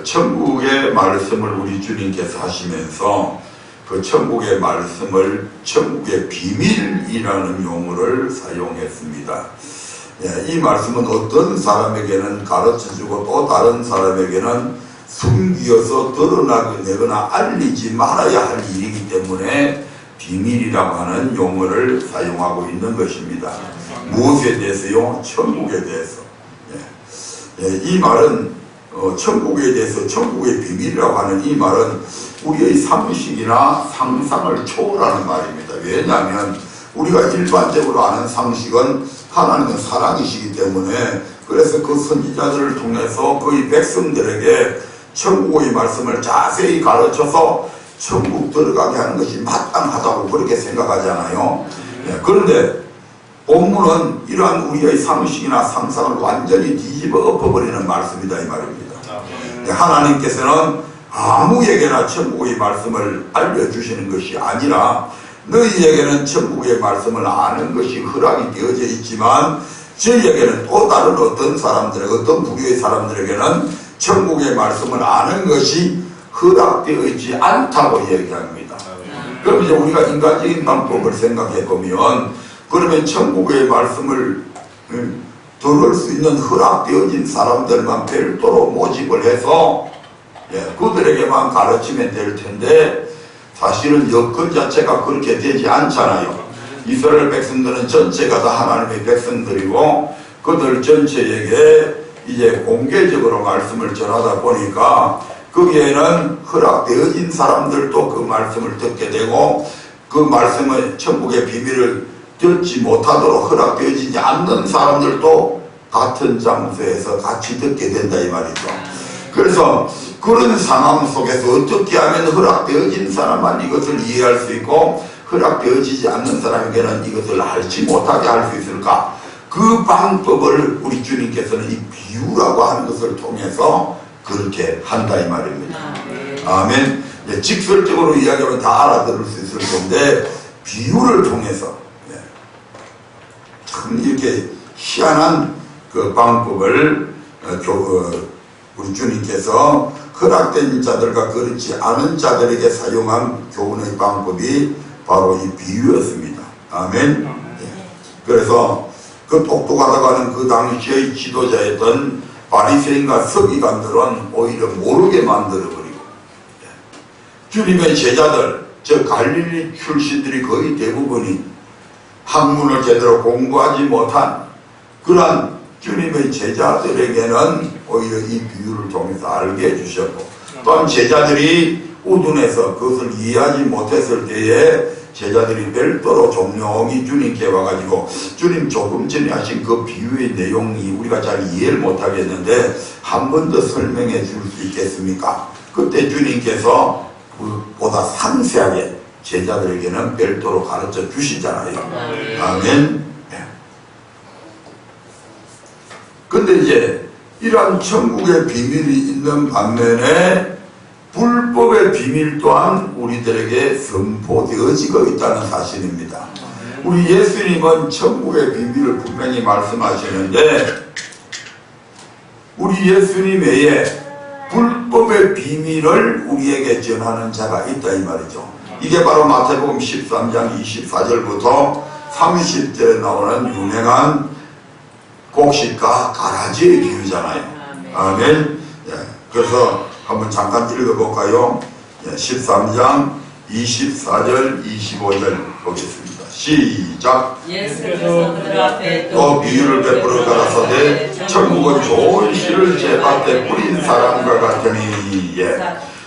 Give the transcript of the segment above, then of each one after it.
천국의 말씀을 우리 주님께서 하시면서 그 천국의 말씀을 천국의 비밀이라는 용어를 사용했습니다. 이 말씀은 어떤 사람에게는 가르쳐주고 또 다른 사람에게는 숨기어서 드러내거나 알리지 말아야 할 일이기 때문에 비밀이라고 하는 용어를 사용하고 있는 것입니다. 무엇에 대해서요? 천국에 대해서. 이 말은 천국에 대해서 천국의 비밀이라고 하는 이 말은 우리의 상식이나 상상을 초월하는 말입니다. 왜냐하면 우리가 일반적으로 아는 상식은 하나님은 사랑이시기 때문에 그래서 그 선지자들을 통해서 그의 백성들에게 천국의 말씀을 자세히 가르쳐서 천국 들어가게 하는 것이 마땅하다고 그렇게 생각하잖아요. 그런데 본문은 이러한 우리의 상식이나 상상을 완전히 뒤집어 엎어버리는 말씀이다 이 말입니다. 하나님께서는 아무에게나 천국의 말씀을 알려주시는 것이 아니라 너희에게는 천국의 말씀을 아는 것이 허락이 되어져 있지만 저희에게는 또 다른 어떤 사람들에게 어떤 부류의 사람들에게는 천국의 말씀을 아는 것이 허락되어 있지 않다고 얘기합니다. 그럼 이제 우리가 인간적인 방법을 생각해 보면 그러면 천국의 말씀을 들을 수 있는 허락되어진 사람들만 별도로 모집을 해서 그들에게만 가르치면 될 텐데 사실은 여건 자체가 그렇게 되지 않잖아요. 이스라엘 백성들은 전체가 다 하나님의 백성들이고 그들 전체에게 이제 공개적으로 말씀을 전하다 보니까 거기에는 허락되어진 사람들도 그 말씀을 듣게 되고 그 말씀의 천국의 비밀을 듣지 못하도록 허락되어지지 않는 사람들도 같은 장소에서 같이 듣게 된다 이 말이죠. 그래서 그런 상황 속에서 어떻게 하면 허락되어진 사람만 이것을 이해할 수 있고 허락되어지지 않는 사람에게는 이것을 알지 못하게 할 수 있을까? 그 방법을 우리 주님께서는 이 비유라고 하는 것을 통해서 그렇게 한다 이 말입니다. 아멘. 직설적으로 이야기하면 다 알아들을 수 있을 텐데 비유를 통해서 참 이렇게 희한한 그 방법을 우리 주님께서 허락된 자들과 그렇지 않은 자들에게 사용한 교훈의 방법이 바로 이 비유였습니다. 아멘. 그래서 그 똑똑하다고 하는 그 당시의 지도자였던 바리새인과 서기관들은 오히려 모르게 만들어버리고 주님의 제자들, 저 갈릴리 출신들이 거의 대부분이 학문을 제대로 공부하지 못한 그러한 주님의 제자들에게는 오히려 이 비유를 통해서 알게 해주셨고 또한 제자들이 우둔해서 그것을 이해하지 못했을 때에 제자들이 별도로 종용이 주님께 와가지고 주님 조금 전에 하신 그 비유의 내용이 우리가 잘 이해를 못하겠는데 한 번 더 설명해 줄 수 있겠습니까? 그때 주님께서 그보다 상세하게 제자들에게는 별도로 가르쳐 주시잖아요. 아멘. 근데 이제 이러한 천국의 비밀이 있는 반면에 불법의 비밀 또한 우리들에게 선포되어지고 있다는 사실입니다. 우리 예수님은 천국의 비밀을 분명히 말씀하시는데 우리 예수님 외에 불법의 비밀을 우리에게 전하는 자가 있다 이 말이죠. 이게 바로 마태복음 13장 24절부터 30절에 나오는 유명한 곡식과 가라지의 비유잖아요. 아멘. 그래서 한번 잠깐 읽어볼까요? 13장 24절 25절 보겠습니다. 시작. 예수께서 그들 앞에 또 비유를 베풀어 가라사대 천국은 좋은 씨를 제 밭에 뿌린 사람과 같으니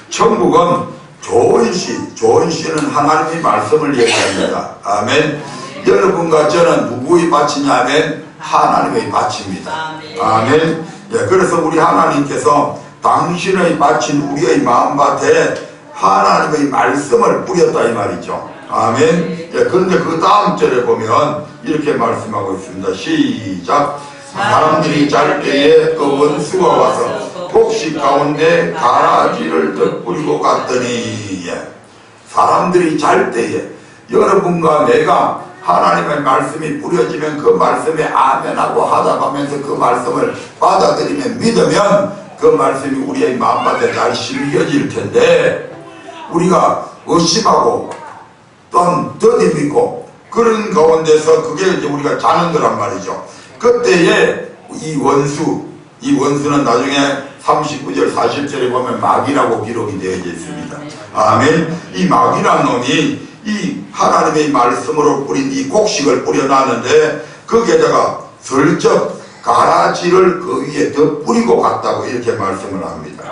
천국은 좋은 씨, 좋은 씨는 하나님의 말씀을 얘기합니다. 아멘. 여러분과 저는 누구의 밭이냐면 하나님의 밭입니다. 아멘. 그래서 우리 하나님께서 당신의 밭인 우리의 마음밭에 하나님의 말씀을 뿌렸다 이 말이죠. 아멘. 그런데 그 다음 절에 보면 이렇게 말씀하고 있습니다. 시작. 사람들이 잘 때에 그 원수가 와서 곡식 가운데 가라지를 덧뿌리고 갔더니 사람들이 잘 때에 여러분과 내가 하나님의 말씀이 뿌려지면 그 말씀에 아멘하고 하답하면서 그 말씀을 받아들이며 믿으면 그 말씀이 우리의 마음밭에 잘 심겨질 텐데 우리가 의심하고 또한 더디믿고 그런 가운데서 그게 이제 우리가 자는 거란 말이죠. 그때에 이 원수는 나중에 39절 40절에 보면 마귀라고 기록이 되어져 있습니다. 아멘. 이 마귀란 놈이 이 하나님의 말씀으로 뿌린 이 곡식을 뿌려놨는데 거기에다가 슬쩍 가라지를 그 위에 더 뿌리고 갔다고 이렇게 말씀을 합니다.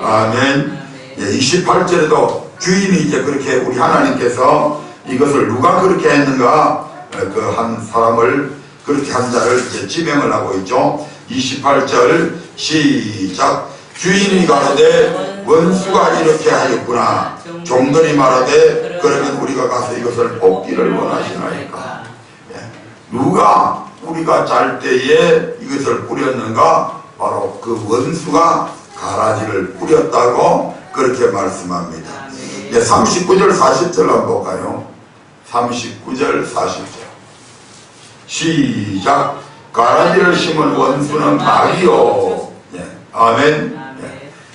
아멘. 28절에도 주인이 이제 그렇게 우리 하나님께서 이것을 누가 그렇게 했는가 그 한 사람을 그렇게 한 자를 이제 지명을 하고 있죠. 28절 시작. 주인이 가로되 원수가 이렇게 하였구나. 종들이 말하되 그러면 우리가 가서 이것을 뽑기를 원하시나이까. 누가 우리가 잘 때에 이것을 뿌렸는가? 바로 그 원수가 가라지를 뿌렸다고 그렇게 말씀합니다. 39절 40절 한번 볼까요? 39절 40절 시작. 가라지를 심은 원수는 마귀요. 아멘.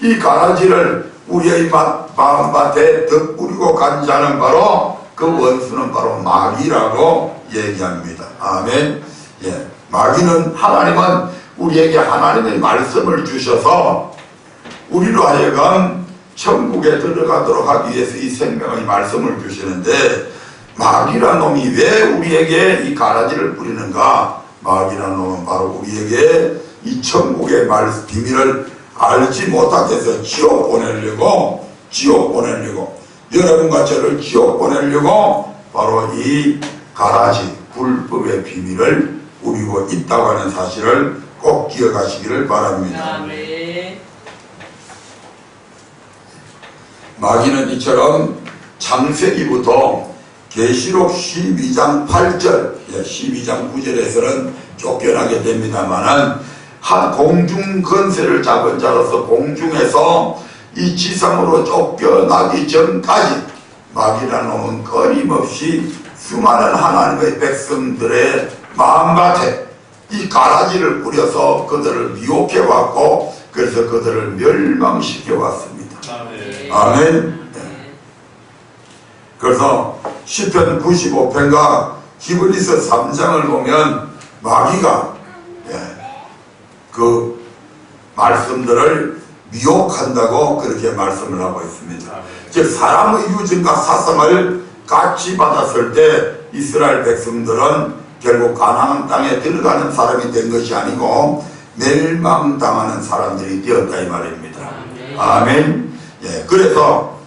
이 가라지를 우리의 마음밭에 더 뿌리고 간 자는 바로 그 원수는 바로 마귀라고 얘기합니다. 아멘. 마귀는 하나님은 우리에게 하나님의 말씀을 주셔서 우리로 하여금 천국에 들어가도록 하기 위해서 이 생명의 말씀을 주시는데 마귀란 놈이 왜 우리에게 이 가라지를 뿌리는가? 마귀란 놈은 바로 우리에게 이 천국의 비밀을 알지 못하게 해서 지옥 보내려고 여러분과 저를 지옥 보내려고 바로 이 가라지 불법의 비밀을 우리고 있다고 하는 사실을 꼭 기억하시기를 바랍니다. 마귀는 이처럼 창세기부터 계시록 12장 8절 12장 9절에서는 쫓겨나게 됩니다만은 한 공중 건세를 잡은 자로서 공중에서 이 지상으로 쫓겨나기 전까지 마귀라는 놈은 끊임없이 수많은 하나님의 백성들의 마음밭에 이 가라지를 뿌려서 그들을 미혹해왔고 그래서 그들을 멸망시켜왔습니다. 아멘. 그래서 시편 95편과 히브리서 3장을 보면 마귀가 그 말씀들을 미혹한다고 그렇게 말씀을 하고 있습니다. 즉 사람의 유전과 사상을 같이 받았을 때 이스라엘 백성들은 결국 가나안 땅에 들어가는 사람이 된 것이 아니고 멸망당하는 사람들이 되었다 이 말입니다. 아멘. 그래서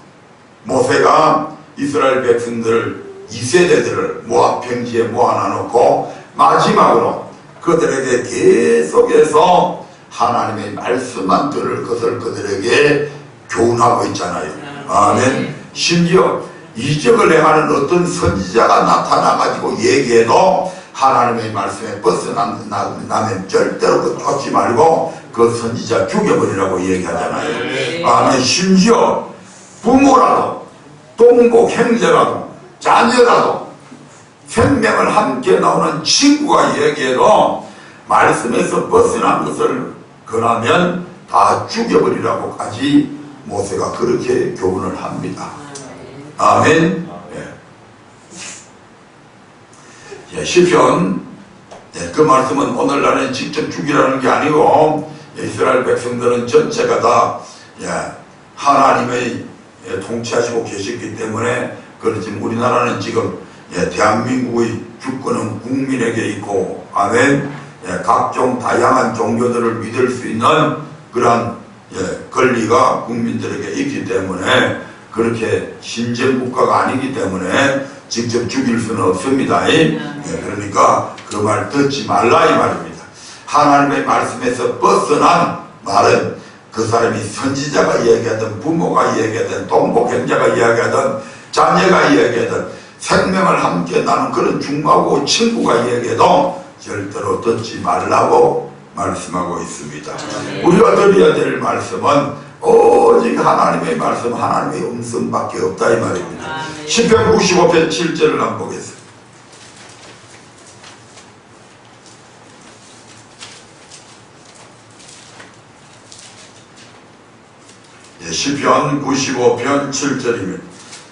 모세가 이스라엘 백성들 2세대들을 모압 평지에 모아놔놓고 마지막으로 그들에게 계속해서 하나님의 말씀만 들을 것을 그들에게 교훈하고 있잖아요. 아멘. 심지어 이적을 행하는 어떤 선지자가 나타나가지고 얘기해도 하나님의 말씀에 벗어나면 절대로 그 쫓지 말고 그 선지자 죽여버리라고 얘기하잖아요. 아멘. 심지어 부모라도 동복 형제라도 자녀라도 생명을 함께 나오는 친구가 얘기해도 말씀에서 벗어난 것을 권하면 다 죽여버리라고까지 모세가 그렇게 교훈을 합니다. 아멘. 시편 그 말씀은 오늘날은 직접 죽이라는 게 아니고 이스라엘 백성들은 전체가 다 하나님의 통치하시고 계셨기 때문에 그렇지 우리나라는 지금 대한민국의 주권은 국민에게 있고 아멘. 각종 다양한 종교들을 믿을 수 있는 그러한 권리가 국민들에게 있기 때문에 그렇게 신정국가가 아니기 때문에 직접 죽일 수는 없습니다. 그러니까 그 말 듣지 말라 이 말입니다. 하나님의 말씀에서 벗어난 말은 그 사람이 선지자가 이야기하든 부모가 이야기하든 동복 형제가 이야기하든 자녀가 이야기하든 생명을 함께 나눈 그런 중마고 친구가 이야기해도 절대로 듣지 말라고 말씀하고 있습니다. 우리가 드려야 될 말씀은 오직 하나님의 말씀, 하나님의 음성밖에 없다 이 말입니다. 시편 95편 7절을 한번 보겠습니다. 시편 95편 7절입니다.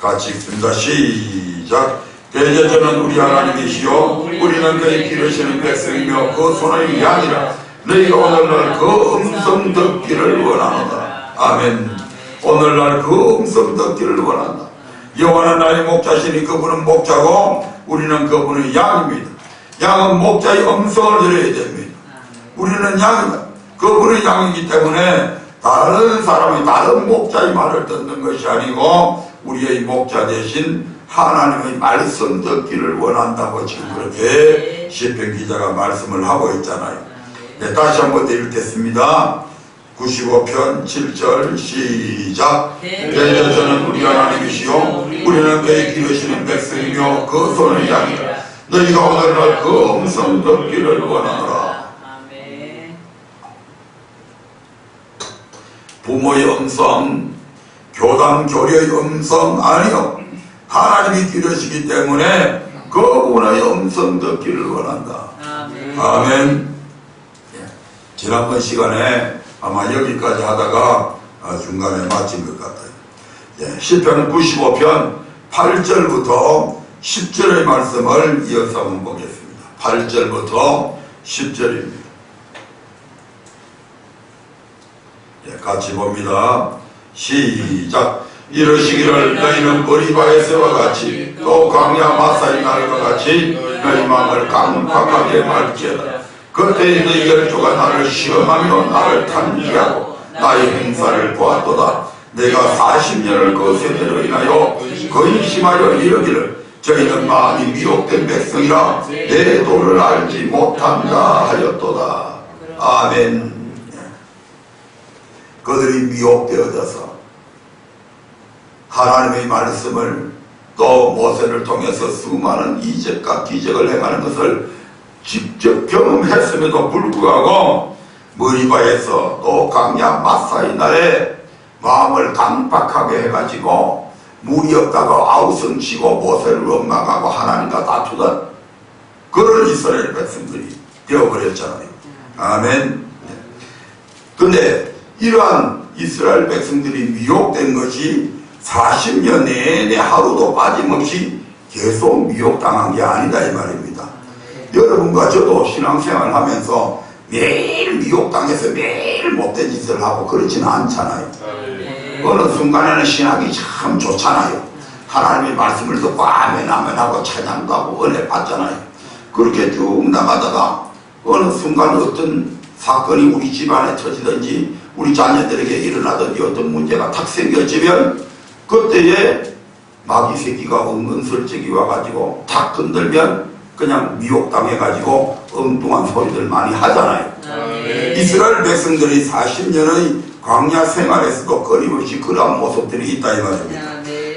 같이 읽습니다. 시작. 대저 저는 우리 하나님이시요 우리는 그의 기르시는 백성이며 그 손의 양이라. 너희가 오늘날 그 음성 듣기를 원하노라. 아멘. 오늘날 그 음성 듣기를 원한다. 여호와는 나의 목자시니 그분은 목자고 우리는 그분의 양입니다. 양은 목자의 음성을 들어야 됩니다. 우리는 양이다. 그분의 양이기 때문에 다른 사람이 다른 목자의 말을 듣는 것이 아니고 우리의 목자 대신 하나님의 말씀 듣기를 원한다고 지금 그렇게 시편 기자가 말씀을 하고 있잖아요. 네, 다시 한번 읽겠습니다. 95편 7절 시작. 대저 저는 우리 하나님이시요 우리는 그의 기르시는 백성이며 그 손의 양이라. 너희가 오늘날 그 음성 듣기를 원하노라. 부모의 음성, 교단 교류의 음성 아니요. 하나님이 기르시기 때문에 그분의 음성 듣기를 원한다. 아멘. 지난번 시간에 아마 여기까지 하다가 중간에 마친 것 같아요. 시편 95편 8절부터 10절의 말씀을 이어서 한번 보겠습니다. 8절부터 10절입니다. 같이 봅니다. 시작. 이러시기를 너희는 머리바에서와 같이 또 광야 마사의 날과 같이 너희 마음을 강팍하게 말지어다. 그때 너희 열조가 나를 시험하며 나를 탄지하고 나의 행사를 보았도다. 내가 40년을 그 세대로 인하여 근심하여 이르기를 저희는 마음이 미혹된 백성이라 내 도를 알지 못한다 하였도다. 아멘. 그들이 미혹되어져서 하나님의 말씀을 또 모세를 통해서 수많은 이적과 기적을 행하는 것을 직접 경험했음에도 불구하고 머리바에서 또 강야 마사의 날에 마음을 강박하게 해가지고 물이 없다고 아우성치고 모세를 원망하고 하나님과 다투던 그런 이스라엘 백성들이 되어버렸잖아요. 아멘. 근데 이러한 이스라엘 백성들이 미혹된 것이 40년 내내 하루도 빠짐없이 계속 미혹당한 게 아니다 이 말입니다. 여러분과 저도 신앙생활 하면서 매일 미혹당해서 매일 못된 짓을 하고 그렇지는 않잖아요. 어느 순간에는 신학이 참 좋잖아요. 하나님의 말씀을 듣고 아멘 아멘 하고 찬양도 하고 은혜 받잖아요. 그렇게 쭉 나가다가 어느 순간 어떤 사건이 우리 집안에 터지든지 우리 자녀들에게 일어나든지 어떤 문제가 탁 생겨지면 그때에 마귀 새끼가 은근슬쩍이 와가지고 탁 건들면 그냥 미혹당해가지고 엉뚱한 소리들 많이 하잖아요. 이스라엘 백성들이 40년의 광야 생활에서도 끊임없이 그러한 모습들이 있다 이 말입니다.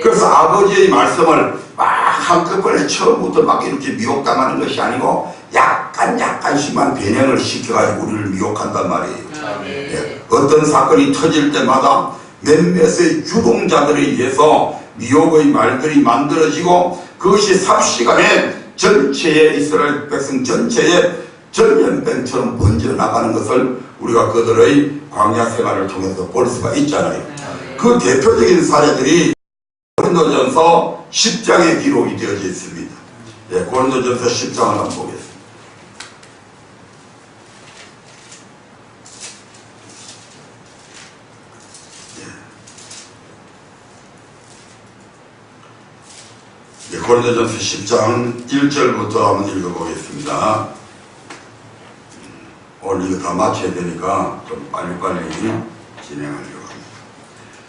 그래서 아버지의 말씀을 막 한꺼번에 처음부터 막 이렇게 미혹당하는 것이 아니고 약간씩만 변형을 시켜가지고 우리를 미혹한단 말이에요. 어떤 사건이 터질 때마다 몇몇의 주동자들에 의해서 미혹의 말들이 만들어지고 그것이 삽시간에 전체의 이스라엘 백성 전체에 전염병처럼 번져나가는 것을 우리가 그들의 광야 생활을 통해서 볼 수가 있잖아요. 그 대표적인 사례들이 고린도전서 10장에 기록이 되어져 있습니다. 고린도전서 10장을 한번 보겠습니다. 고린도전서 10장 1절부터 한번 읽어보겠습니다. 오늘 이거 다 마쳐야 되니까 좀 빨리빨리 진행하려고 합니다.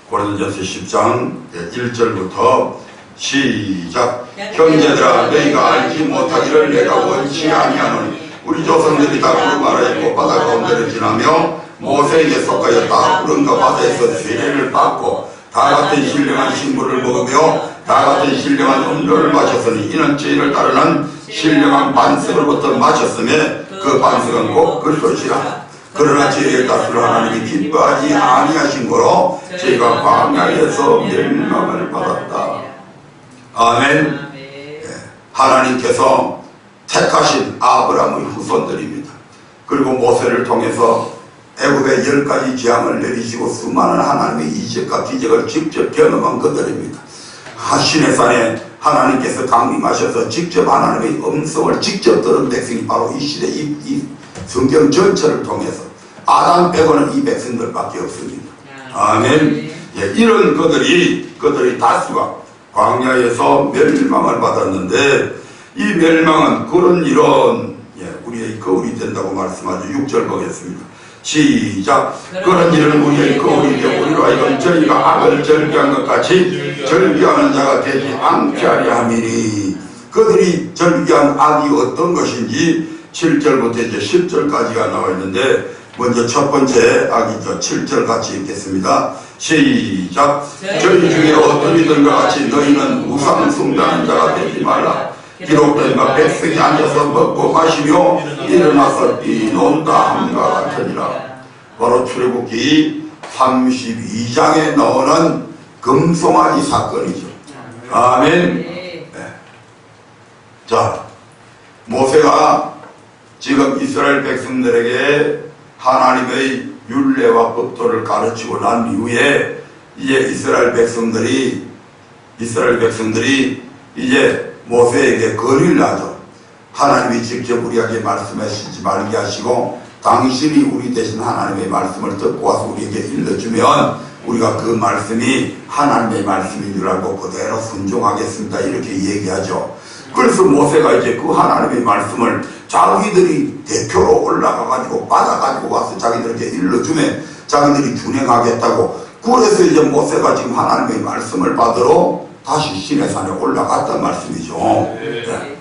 고린도전서 10장 1절부터 시작. 형제들아 너희가 알지 못하기를 내가 원치 아니하노니 우리 조상들이 다 구르마라의 꽃바다 가운데를 지나며 모세에게 속하였다. 구름과 바다에서 세례를 받고 다 같은 신령한 식물을 먹으며 다 같은 신령한 음료를 마셨으니 이는 죄를 따르는 신령한 반석으로부터 마셨음에 그 반석은 곧 그리스도시라. 그러나 죄의 다스를 하나님이 기뻐하지 아니하신 거로 저희가 광야에서 멸망을 받았다. 아멘. 하나님께서 택하신 아브라함의 후손들입니다. 그리고 모세를 통해서 애굽에 10가지 재앙을 내리시고 수많은 하나님의 이적과 기적을 직접 경험한 그들입니다. 시내산에 하나님께서 강림하셔서 직접 하나님의 음성을 직접 들은 백성이 바로 이 시대 이 성경 전체를 통해서 아담 빼고는 이 백성들밖에 없습니다. 아멘. 예, 이런 그들이 다수가 광야에서 멸망을 받았는데 이 멸망은 그런 이런 우리의 거울이 된다고 말씀하죠. 6절 보겠습니다. 시작. 그런 일은 우리의 거울이 되고 우리로 하여금 저희가 악을 절기한 것 같이 절기하는 자가 되지 않게 하려 함이니 그들이 절기한 악이 어떤 것인지 7절부터 이제 10절까지가 나와 있는데 먼저 첫 번째 악이죠. 7절 같이 읽겠습니다. 시작. 저희 중에 어떤 이들과 같이 너희는 우상 숭배하는 자가 되지 말라. 기록된 바 백성이 앉아서 먹고 마시며 일어나서 뛰논다 함과 같으니라. 바로 출애굽기 32장에 나오는 금송아지 사건이죠. 아멘. 네. 자, 모세가 지금 이스라엘 백성들에게 하나님의 율례와 법도를 가르치고 난 이후에 이제 이스라엘 백성들이 이제 모세에게 거리를 하죠. 하나님이 직접 우리에게 말씀하시지 말게 하시고 당신이 우리 대신 하나님의 말씀을 듣고 와서 우리에게 일러주면 우리가 그 말씀이 하나님의 말씀인 줄 알고 그대로 순종하겠습니다. 이렇게 얘기하죠. 그래서 모세가 이제 그 하나님의 말씀을 자기들이 대표로 올라가가지고 받아가지고 와서 자기들에게 일러주면 자기들이 준행하겠다고. 그래서 이제 모세가 지금 하나님의 말씀을 받으러 다시 시내산에 올라갔단 말씀이죠. 네.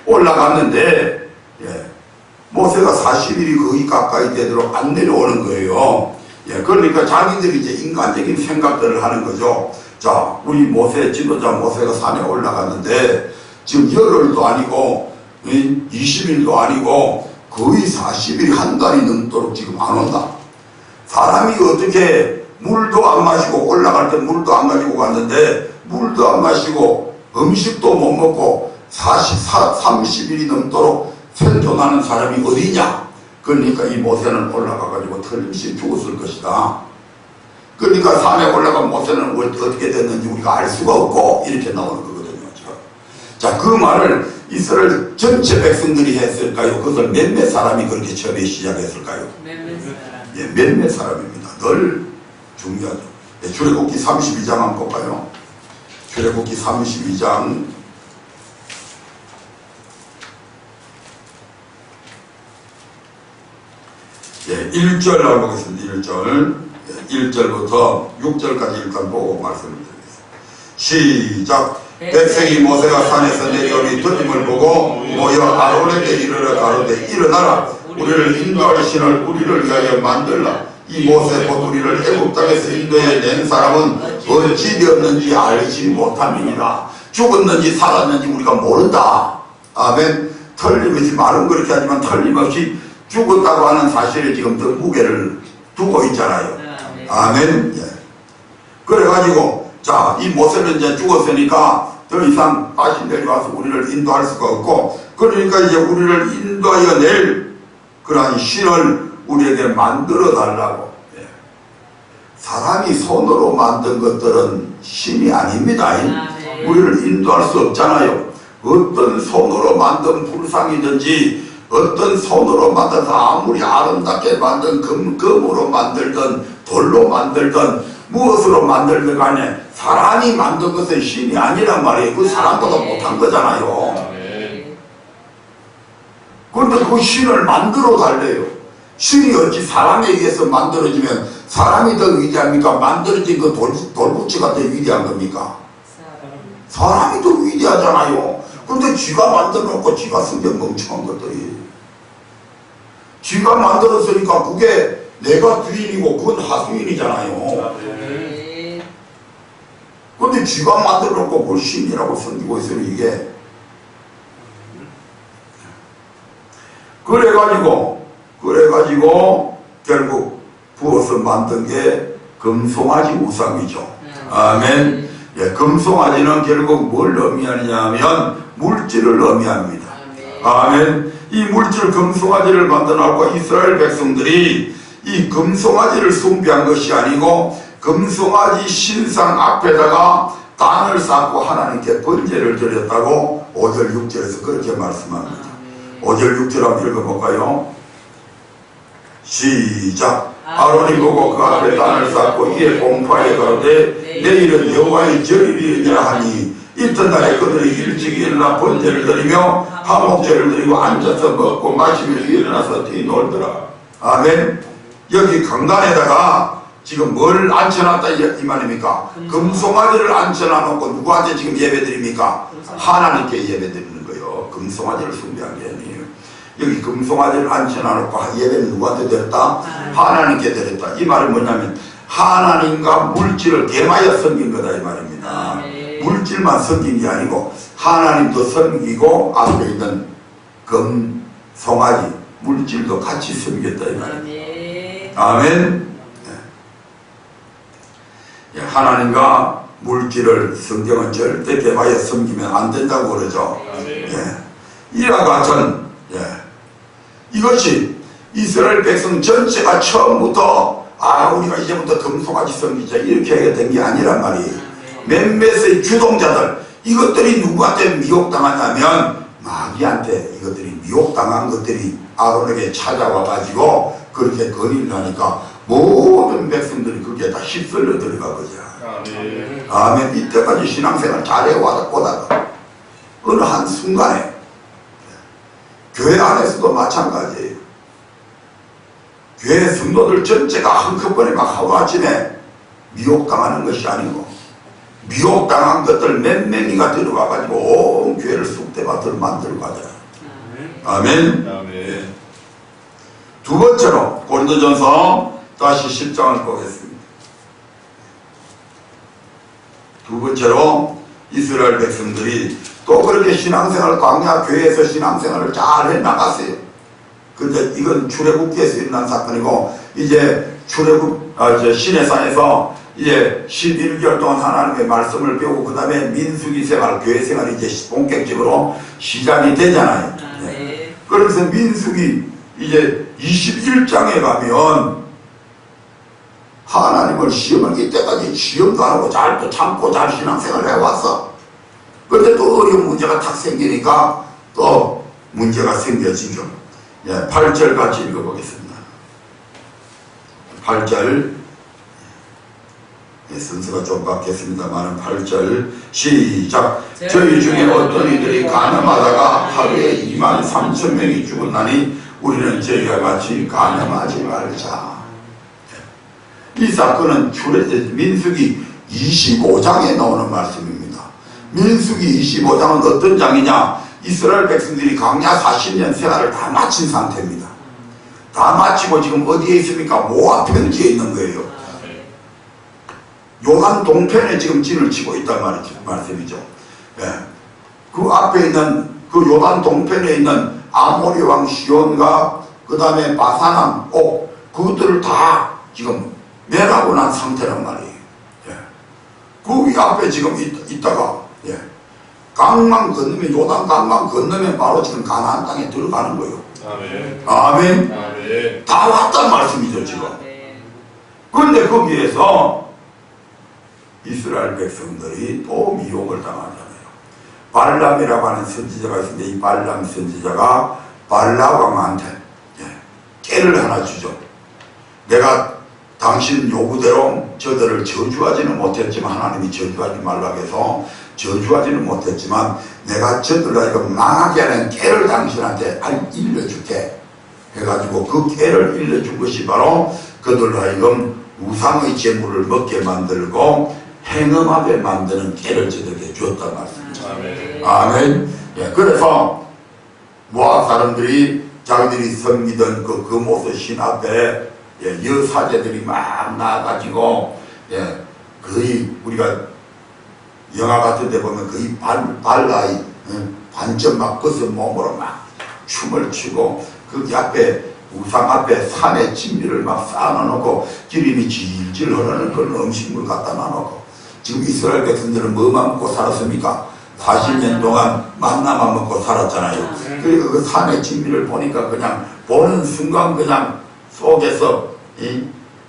올라갔는데 모세가 40일이 거의 가까이 되도록 안 내려오는 거예요. 그러니까 자기들이 이제 인간적인 생각들을 하는 거죠. 자, 우리 모세 지도자 모세가 산에 올라갔는데 지금 열흘도 아니고 20일도 아니고 거의 40일이 한 달이 넘도록 지금 안 온다. 사람이 어떻게 물도 안 마시고 올라갈 때 물도 안 가지고 갔는데 물도 안 마시고 음식도 못 먹고 30일이 넘도록 생존하는 사람이 어디냐. 그러니까 이 모세는 올라가가지고 틀림없이 죽었을 것이다. 그러니까 산에 올라간 모세는 어떻게 됐는지 우리가 알 수가 없고 이렇게 나오는 거거든요. 자, 그 말을 이스라엘 전체 백성들이 했을까요? 그것을 몇몇 사람이 그렇게 처음에 시작했을까요? 몇몇 사람. 예, 몇몇 사람입니다. 늘 중요하죠. 예, 출애굽기 32장 한번 볼까요? 출애굽기 32장 예, 1절 나눠보겠습니다. 1절부터 6절까지 일단 보고 말씀을 드리겠습니다. 시작. 백성이 모세가 산에서 내려오니 들림을 보고 모여 아론에게 이르러 가로되 일어나라. 우리를 인도할 신을 우리를 위하여 만들라. 이 모세 곧 우리를 애굽 땅에서 인도해 낸 사람은 어찌 되었는지 알지 못함이니라. 죽었는지 살았는지 우리가 모른다. 아멘. 틀림없이 말은 그렇게 하지만 틀림없이 죽었다고 하는 사실에 지금 더 무게를 두고 있잖아요. 아멘. 예. 그래가지고 자, 이 모세는 이제 죽었으니까 더 이상 다시 내려와서 우리를 인도할 수가 없고, 그러니까 이제 우리를 인도하여 낼 그러한 신을 우리에게 만들어 달라고. 예. 사람이 손으로 만든 것들은 신이 아닙니다. 우리를 인도할 수 없잖아요. 어떤 손으로 만든 불상이든지 어떤 손으로 만든 아무리 아름답게 만든 금으로 만들든 돌로 만들든 무엇으로 만들든 간에 사람이 만든 것은 신이 아니란 말이에요. 그 사람보다 못한 거잖아요. 그런데 그 신을 만들어 달래요. 신이 어찌 사람에 의해서 만들어지면 사람이 더 위대합니까? 만들어진 그 돌붙이가 더 위대한 겁니까? 사람이 더 위대하잖아요. 그런데 쥐가 만들어 놓고 쥐가 성경 멍청한 것들이. 쥐가 만들었으니까 그게 내가 주인이고 그건 하수인이잖아요. 그런데 쥐가 만들어 놓고 뭘 신이라고 섬기고 있어요, 이게. 그래가지고 결국 부어서 만든 게 금송아지 우상이죠. 아멘. 예, 금송아지는 결국 뭘 의미하느냐 하면 물질을 의미합니다. 아멘. 이 물질 금송아지를 만들어놓고 이스라엘 백성들이 이 금송아지를 숭배한 것이 아니고 금송아지 신상 앞에다가 단을 쌓고 하나님께 번제를 드렸다고 5절 6절에서 그렇게 말씀합니다. 5절 6절 한번 읽어볼까요? 시작. 아론이 보고 그 앞에 단을 쌓고 이에 공파에 가로되 내일은 여호와의 절일이라 하니 이튿날에 그들이 일찍 일어나 번제를 드리며 화목제를 드리고 앉아서 먹고 마시며 일어나서 뛰놀더라. 아멘. 여기 강단에다가 지금 뭘 앉혀놨다 이 말입니까? 금송아지를 앉혀놔놓고 누구한테 지금 예배드립니까? 하나님께 예배드리는 거예요. 금송아지를 숭배한 게 아니에요. 여기 금송아지를 앉혀놔놓고 예배는 누구한테 드렸다? 하나님께 드렸다. 이 말은 뭐냐면 하나님과 물질을 겸하여 섬긴 거다 이 말입니다. 물질만 섬긴 게 아니고 하나님도 섬기고 앞에 있는 금송아지 물질도 같이 섬겼다 이 말입니다. 아멘. 하나님과 물질을 성경은 절대 겸하여 섬기면 안 된다고 그러죠. 이와 같은 이것이 이스라엘 백성 전체가 처음부터 우리가 이제부터 금송아지 섬기자 이렇게 하게 된 게 아니란 말이에요. 몇몇의 주동자들 이것들이 누구한테 미혹당하냐면 마귀한테 이것들이 미혹당한 것들이 아론에게 찾아와 가지고 그렇게 건의를 하니까 모든 백성들이 그게 다 휩쓸려 들어가거든. 아멘. 이때까지 신앙생활 잘해오다가 어느 한순간에 교회 안에서도 마찬가지예요. 교회 성도들 전체가 한꺼번에 막 하루아침에 미혹당하는 것이 아니고 미혹당한 것들 몇 명이가 들어가가지고 온 교회를 쑥대밭으로 만들고 가잖아요. 아멘. 아멘. 두 번째로 고린도전서 다시 10장을 보겠습니다. 두 번째로 이스라엘 백성들이 또 그렇게 신앙생활을 광야 교회에서 신앙생활을 잘 해나갔어요. 근데 이건 출애굽기에서 일어난 사건이고 이제 시내산에서 이제 11개월 동안 하나님의 말씀을 배우고 그 다음에 민수기 생활, 교회 생활이 이제 본격적으로 시작이 되잖아요. 그러면서 민수기 이제 21장에 가면 하나님을 시험을 이때까지 시험도 안 하고 잘 또 참고 잘 신앙생활을 해왔어. 근데 또 어려운 문제가 탁 생기니까 또 문제가 생겨지죠. 8절 같이 읽어보겠습니다. 8절 순서가 좀 바뀌었습니다만 8절 시작. 저희 중에 어떤 이들이 간음하다가 하루에 23,000명이 죽었나니 우리는 저희가 같이 간음하지 말자. 이 사건은 민수기 25장에 나오는 말씀입니다. 민수기 25장은 어떤 장이냐? 이스라엘 백성들이 광야 40년 생활을 다 마친 상태입니다. 다 마치고 지금 어디에 있습니까? 모압 평지에 있는 거예요. 요단 동편에 지금 진을 치고 있단 말씀이죠. 그 앞에 있는 그 요단 동편에 있는 아모리 왕 시온과 그 다음에 바사남 옥 그것들을 다 지금 멸하고 난 상태란 말이에요. 거기 앞에 지금 있다가 강만 건너면 요단 강만 건너면 바로 지금 가나안 땅에 들어가는 거예요. 아멘. 아멘. 아멘. 다 왔단 말씀이죠 지금. 그런데 거기에서 이스라엘 백성들이 또 미혹을 당하잖아요. 발람이라고 하는 선지자가 있는데 이 발람 선지자가 발라왕한테 깨를 하나 주죠. 내가 당신 요구대로 저들을 저주하지는 못했지만 하나님이 저주하지 말라고 해서 저주하지는 못했지만 내가 저들을 하여금 망하게 하는 깨를 당신한테 일러줄게 해가지고 그 깨를 일러준 것이 바로 그들로 하여금 우상의 제물을 먹게 만들고 행음하게 만드는 깨를 저들에게 주었단 말씀입니다. 아멘. 아멘. 그래서 모압 사람들이 자기들이 섬기던 그 금오스 신 앞에 여사제들이 막 나와가지고 거의 우리가 영화 같은 데 보면 거의 발라이 반점 막 벗은 몸으로 막 춤을 추고 거기 앞에 우상 앞에 산에 진미를 막 쌓아놓고 기름이 질질 흐르는 그런 음식물 갖다 놔놓고 지금 이스라엘 백성들은 뭐만 먹고 살았습니까? 40년 동안 만나만 먹고 살았잖아요. 그리고 그 산의 진미를 보니까 그냥 보는 순간 그냥 속에서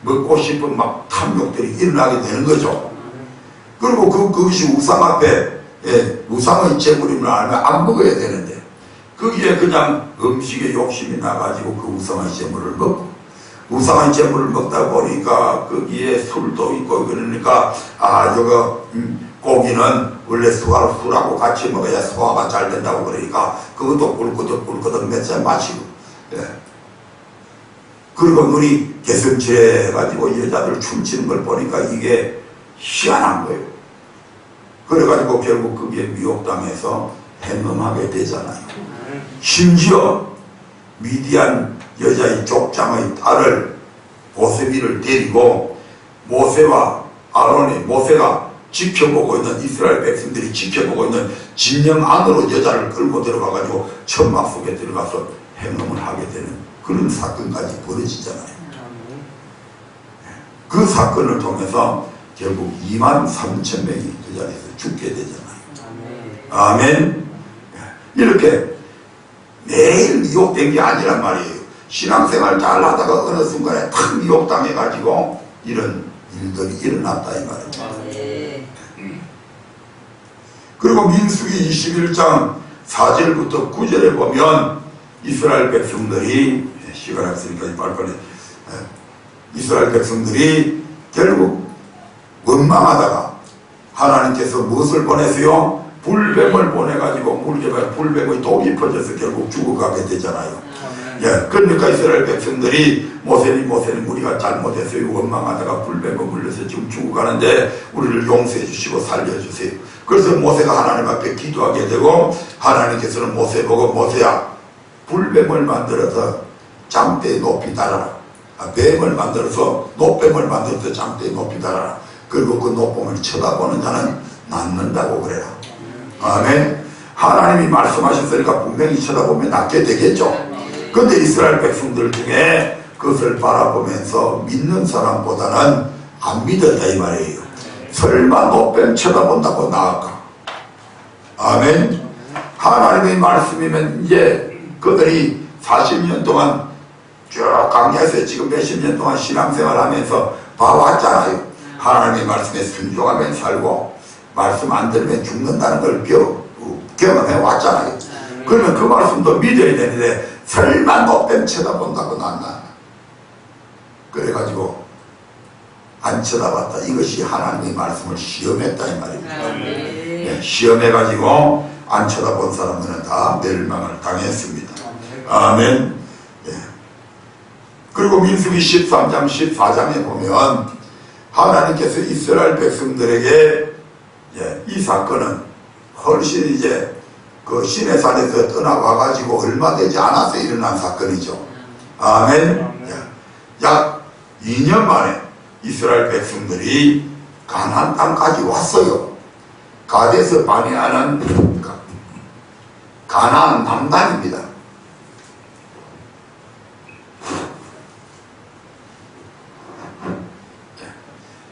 먹고 싶은 막 탐욕들이 일어나게 되는 거죠. 그리고 그것이 우상 앞에 우상의 제물임을 알면 안 먹어야 되는데 거기에 그냥 음식에 욕심이 나가지고 그 우상의 제물을 먹고 우상의 제물을 먹다 보니까 거기에 술도 있고 그러니까 저거 고기는 원래 술하고 같이 먹어야 소화가 잘 된다고 그러니까 그것도 꿀끄덕 몇 잔 마시고 그리고 눈이 개슴츠레해가지고 여자들 춤추는 걸 보니까 이게 희한한 거예요. 그래가지고 결국 거기에 미혹당해서 행음하게 되잖아요. 심지어 미디안 여자의 족장의 딸을 보세비를 데리고 모세가 지켜보고 있는 이스라엘 백성들이 지켜보고 있는 진영 안으로 여자를 끌고 들어가가지고 천막 속에 들어가서 행음을 하게 되는 그런 사건까지 벌어지잖아요. 그 사건을 통해서 결국 23,000명이 그 자리에서 죽게 되잖아요. 아멘. 이렇게 매일 미혹된 게 아니란 말이에요. 신앙생활 잘 하다가 어느 순간에 탁 미혹당해가지고 이런 일들이 일어났다 이 말이에요. 그리고 민수기 21장 4절부터 9절에 보면 이스라엘 백성들이 시간 없으니까 빨리빨리 이스라엘 백성들이 결국 원망하다가 하나님께서 무엇을 보내세요? 불뱀을 보내가지고 불뱀의 독이 퍼져서 결국 죽어가게 되잖아요. 그러니까 이스라엘 백성들이 모세님 우리가 잘못했어요. 원망하다가 불뱀에 물려서 지금 죽어가는데 우리를 용서해 주시고 살려주세요. 그래서 모세가 하나님 앞에 기도하게 되고 하나님께서는 모세 보고 모세야 불뱀을 만들어서 장대에 높이 달아라. 뱀을 만들어서 노뱀을 만들어서 장대에 높이 달아라. 그리고 그 노뱀을 쳐다보는 자는 낫는다고 그래라. 아멘. 하나님이 말씀하셨으니까 분명히 쳐다보면 낫게 되겠죠. 근데 이스라엘 백성들 중에 그것을 바라보면서 믿는 사람보다는 안 믿었다 이 말이에요. 설마 노뱀 쳐다본다고 나을까? 아멘. 하나님의 말씀이면 이제 그들이 40년 동안 쭉 강야에서 지금 몇십 년 동안 신앙생활 하면서 봐왔잖아요. 하나님의 말씀에 순종하면 살고 말씀 안 들으면 죽는다는 걸 경험해 왔잖아요. 그러면 그 말씀도 믿어야 되는데 설마 노뱀 쳐다본다고 낫나? 그래가지고 안 쳐다봤다. 이것이 하나님의 말씀을 시험했다 이 말입니다. 시험해가지고 안 쳐다본 사람들은 다 멸망을 당했습니다. 아멘. 그리고 민수기 13장 14장에 보면 하나님께서 이스라엘 백성들에게 이 사건은 훨씬 이제 그 시내산에서 떠나와가지고 얼마 되지 않아서 일어난 사건이죠. 아멘. 약 2년 만에 이스라엘 백성들이 가나안 땅까지 왔어요. 가데스 바네아는 가나안 남단입니다.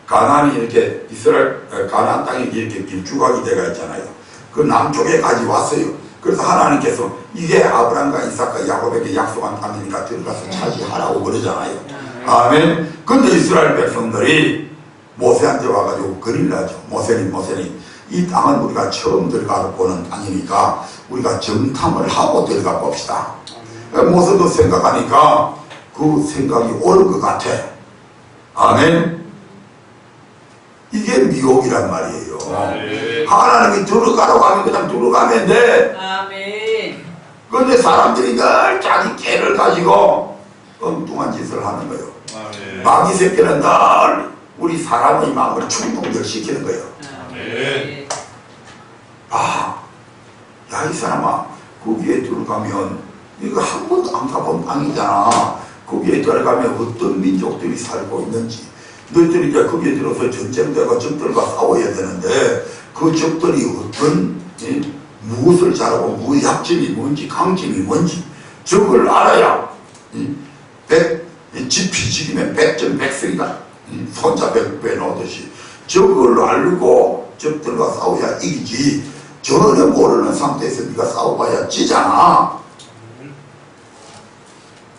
가나안이 이렇게 가나안 땅이 이렇게 길쭉하게 되어 있잖아요. 그 남쪽에까지 왔어요. 그래서 하나님께서 이게 아브라함과 이삭과 야곱에게 약속한 땅이니까 들어가서 차지하라고 그러잖아요. 아멘. 근데 이스라엘 백성들이 모세한테 와가지고 그릴라죠. 모세님 이 땅은 우리가 처음 들어가 보는 땅이니까 우리가 정탐을 하고 들어가 봅시다. 모세도 생각하니까 그 생각이 옳은 것 같아. 아멘. 이게 미혹이란 말이에요. 아멘. 하나님이 들어가라고 하면 그냥 들어가면 돼. 아멘. 그런데 사람들이 늘 자기 깨를 가지고 엉뚱한 짓을 하는 거예요. 아멘. 마귀 새끼는 늘 우리 사람의 마음을 충동시키는 거예요. 아멘. 야, 이 사람아, 거기에 들어가면 이거 한 번도 안 가본 땅이잖아. 거기에 들어가면 어떤 민족들이 살고 있는지 너희들이 이제 거기에 들어서 전쟁되고 적들과 싸워야 되는데 그 적들이 어떤 무엇을 잘하고 무의 약점이 뭔지 강점이 뭔지 적을 알아야 지피지기면 백전백승이다. 손자 백배 놓듯이 적을 알고 적들과 싸워야 이기지. 전혀 모르는 상태에서 네가 싸워봐야 지잖아.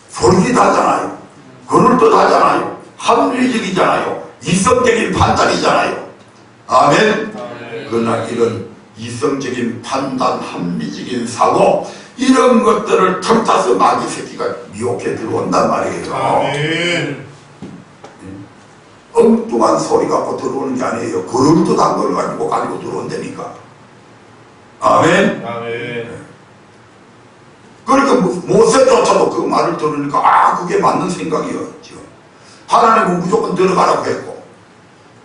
소리기 다잖아요. 그럴듯하잖아요. 합리적이잖아요. 이성적인 판단이잖아요. 아멘. 그러나 이런 이성적인 판단, 합리적인 사고 이런 것들을 틈타서 마귀 새끼가 미혹해 들어온단 말이에요. 아멘. 엉뚱한 소리 갖고 들어오는 게 아니에요. 그럴듯한 걸 가지고 들어온다니까. 아멘. 아멘. 그러니까 모세조차도 그 말을 들으니까 그게 맞는 생각이었죠. 하나님은 무조건 들어가라고 했고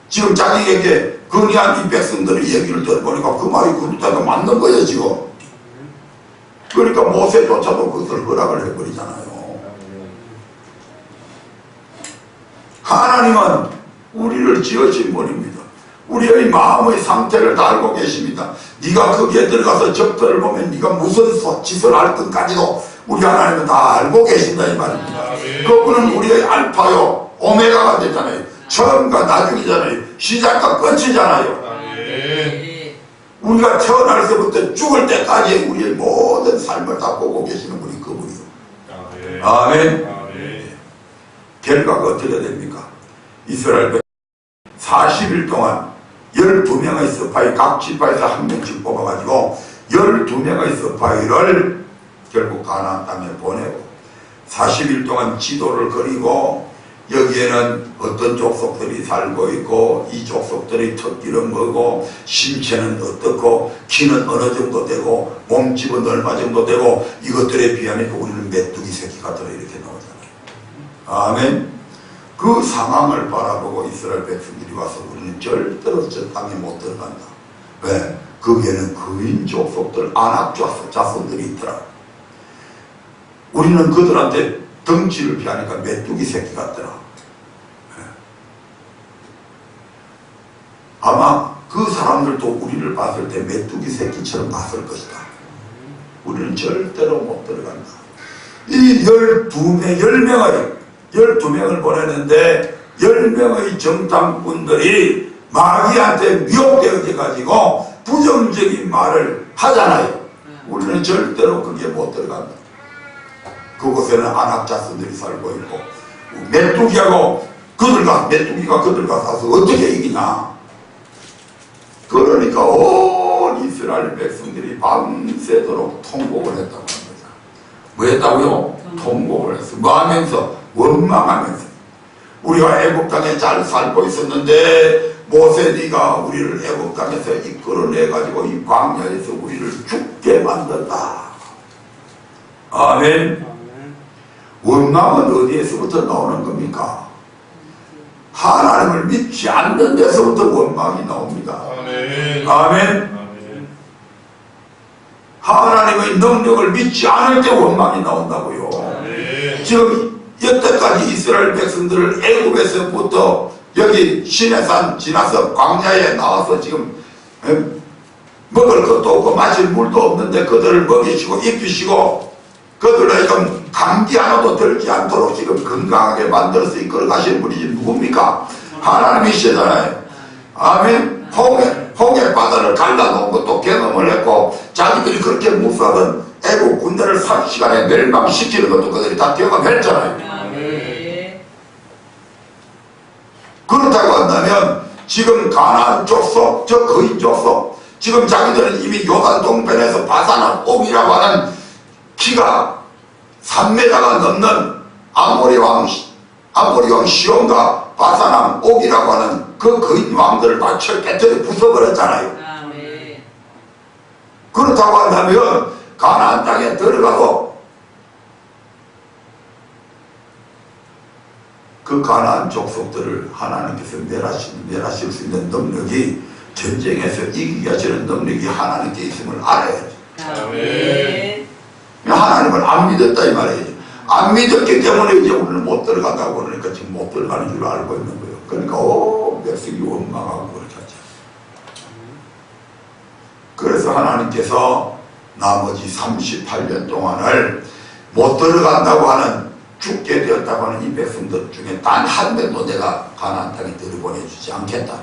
지금 자기에게 건의한 이 백성들의 얘기를 들어보니까 그 말이 그렇다가 맞는 거예요 지금. 그러니까 모세조차도 그것을 허락을 해버리잖아요. 하나님은 우리를 지으신 분입니다. 우리의 마음의 상태를 다 알고 계십니다. 네가 거기에 들어가서 적들을 보면 네가 무슨 짓을 할 것까지도 우리 하나님은 다 알고 계신다 이 말입니다. 그분은 우리의 알파요 오메가가 되잖아요. 처음과 나중이잖아요. 시작과 끝이잖아요. 우리가 태어날서부터 죽을 때까지 우리의 모든 삶을 다 보고 계시는 분이 그분이요. 아멘. 결과가 어떻게 됩니까? 이스라엘 백성 40일 동안 12명의 스파이 각 지파에서 한 명씩 뽑아가지고 12명의 스파이를 결국 가나안 땅에 보내고 40일 동안 지도를 그리고 여기에는 어떤 족속들이 살고 있고 이 족속들의 특기는 뭐고 신체는 어떻고 키는 어느 정도 되고 몸집은 얼마 정도 되고 이것들에 비하면 우리는 메뚜기 새끼 같더라 이렇게 나오잖아요. 아멘. 그 상황을 바라보고 이스라엘 백성들이 와서 우리는 절대로 저 땅에 못 들어간다. 왜? 거기에는 그인 족속들 아낙 자손들이 있더라. 우리는 그들한테 덩치를 피하니까 메뚜기 새끼 같더라. 아마 그 사람들도 우리를 봤을 때 메뚜기 새끼처럼 봤을 것이다. 우리는 절대로 못 들어간다. 이 12명을 보내는데 10명의 정탐꾼들이 마귀한테 미혹되어져 가지고 부정적인 말을 하잖아요. 우리는 절대로 거기에 못 들어간다. 그곳에는 아낙 자손들이 살고 있고 메뚜기가 그들과 싸서 어떻게 이기냐. 그러니까 온 이스라엘 백성들이 밤새도록 통곡을 했다고 합니다. 뭐 했다고요? 통곡을 했어. 뭐 하면서? 원망하면서. 우리가 애국 땅에 잘 살고 있었는데 모세 네가 우리를 애국 땅에서 이끌어내 가지고 이 광야에서 우리를 죽게 만든다. 아멘. 원망은 어디에서부터 나오는 겁니까? 하나님을 믿지 않는 데서부터 원망이 나옵니다. 아멘. 아멘. 하나님의 능력을 믿지 않을 때 원망이 나온다고요. 아멘. 지금 여태까지 이스라엘 백성들을 애굽에서부터 여기 시내산 지나서 광야에 나와서 지금 먹을 것도 없고 마실 물도 없는데 그들을 먹이시고 입히시고 그들을 좀 감기 하나도 들지 않도록 지금 건강하게 만들어서 이끌어 가시는 분이 누굽니까? 하나님이시잖아요. 아멘. 홍해 바다를 갈라놓은 것도 경험을 했고 자기들이 그렇게 무수하던 애국 군대를 3시간에 멸망시키는 것도 그들이 다 경험했잖아요. 그렇다고 한다면 지금 가나안 족속, 저 거인 족속 지금 자기들은 이미 요단 동편에서 바산한 옥이라고 하는 키가 3m가 넘는 아모리 왕 시온과 바산한 옥이라고 하는 그 거인 왕들을 다 철깨터리 부숴버렸잖아요. 그렇다고 한다면 가나안 땅에 들어가도 그 가나안 족속들을 하나님께서 멸하실 수 있는 능력이 전쟁에서 이기게 하시는 능력이 하나님께 있음을 알아야죠. 아멘. 하나님을 안 믿었다 이 말이에요. 안 믿었기 때문에 이제 우리는 못 들어간다고 그러니까 지금 못 들어가는 줄 알고 있는 거예요. 그러니까 백성이 원망하고 그렇게 하죠. 그래서 하나님께서 나머지 38년 동안을 못 들어간다고 하는 죽게 되었다고 하는 이 백성들 중에 단 한 명도 내가 가나안 땅에 들여보내주지 않겠다.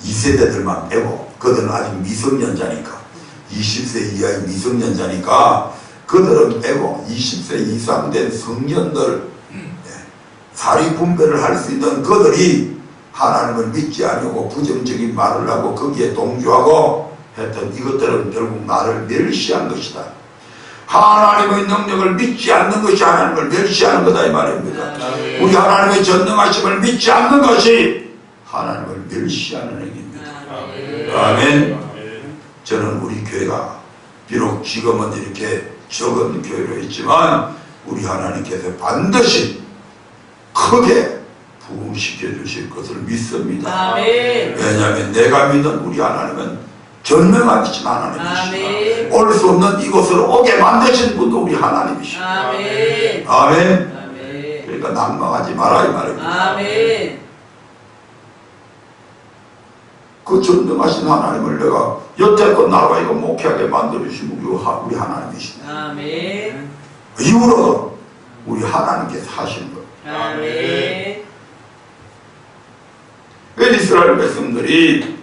2세대들만 빼고 그들은 아직 미성년자니까 20세 이하의 미성년자니까 그들은 빼고 20세 이상 된 성년들 사리 분별을 할 수 있는 그들이 하나님을 믿지 않고 부정적인 말을 하고 거기에 동조하고 했던 이것들은 결국 나를 멸시한 것이다. 하나님의 능력을 믿지 않는 것이 하나님을 멸시하는 거다 이 말입니다. 우리 하나님의 전능하심을 믿지 않는 것이 하나님을 멸시하는 행위입니다. 아멘. 저는 우리 교회가 비록 지금은 이렇게 적은 교회로 있지만 우리 하나님께서 반드시 크게 부흥시켜 주실 것을 믿습니다. 아멘. 왜냐하면 내가 믿는 우리 하나님은 전능하신 하나님이시다. 올 수 없는 이곳으로 오게 만드신 분도 우리 하나님이시다. 아멘. 아멘. 아멘. 그러니까 낙망하지 마라 이 말입니다. 아멘. 그 전능하신 하나님을 내가 여태껏 나와 이거 목회하게 만들어주신 우리 하나님이시다. 아멘. 이후로도 우리 하나님께서 하신 것. 아멘. 이스라엘 백성들이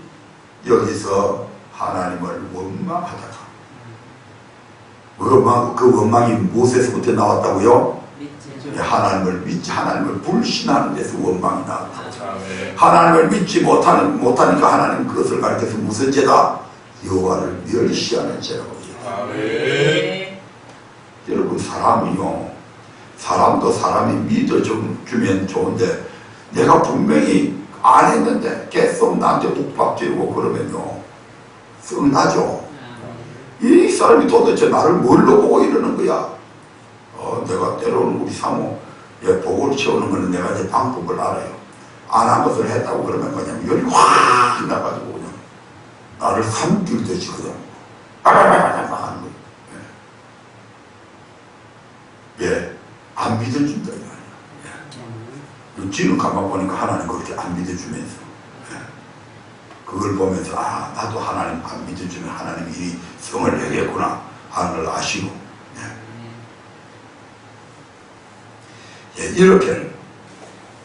여기서 하나님을 원망하다가 그 원망이 무엇에서부터 나왔다고요? 하나님을 믿지 하나님을 불신하는 데서 원망이 나왔다고. 하나님을 믿지 못하니까 하나님 그것을 가르쳐서 무슨 죄다? 여호와를 멸시하는 죄라고요. 여러분 사람이요, 사람도 사람이 믿어주면 좋은데 내가 분명히 안 했는데 계속 나한테 북박지르고 그러면요 썩나죠. 이 사람이 도대체 나를 뭘로 보고 이러는 거야. 내가 때로는 우리 사모 복을 채우는 거는 내가 이제 방법을 알아요. 안 한 것을 했다고 그러면 그냥 열이 확 나가지고 그냥 나를 삼킬듯이 그냥 빠라바라바라 하는 거예요. 예, 안 믿어준다 이 말이야. 지금 가만 보니까 하나님 그렇게 안 믿어주면서 그걸 보면서 나도 하나님 안 믿어주면 하나님 이 성을 내겠구나 하는 걸 아시고 이렇게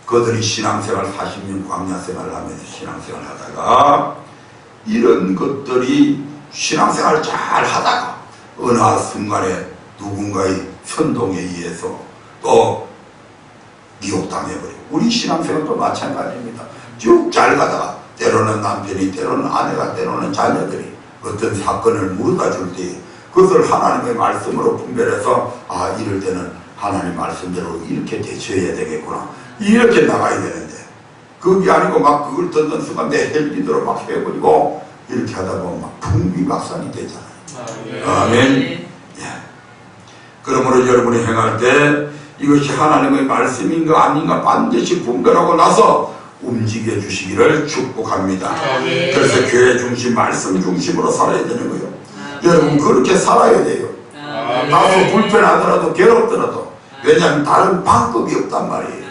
그들이 신앙생활 40년 광야생활을 하면서 신앙생활을 하다가 이런 것들이 신앙생활을 잘 하다가 어느 순간에 누군가의 선동에 의해서 또 미혹당해버리고 우리 신앙생활도 마찬가지입니다. 쭉 잘 가다가 때로는 남편이 때로는 아내가 때로는 자녀들이 어떤 사건을 물어다 줄 때 그것을 하나님의 말씀으로 분별해서 이럴 때는 하나님 말씀대로 이렇게 대처해야 되겠구나 이렇게 나가야 되는데 그게 아니고 막 그걸 듣는 순간 내 헬기대로 막 해버리고 이렇게 하다 보면 막 풍비박산이 되잖아요. 아멘. 예. 그러므로 여러분이 행할 때 이것이 하나님의 말씀인가 아닌가 반드시 분별하고 나서 움직여 주시기를 축복합니다. 그래서 교회 중심, 말씀 중심으로 살아야 되는 거예요. 여러분 그렇게 살아야 돼요. 다소 불편하더라도 괴롭더라도 왜냐하면 다른 방법이 없단 말이에요.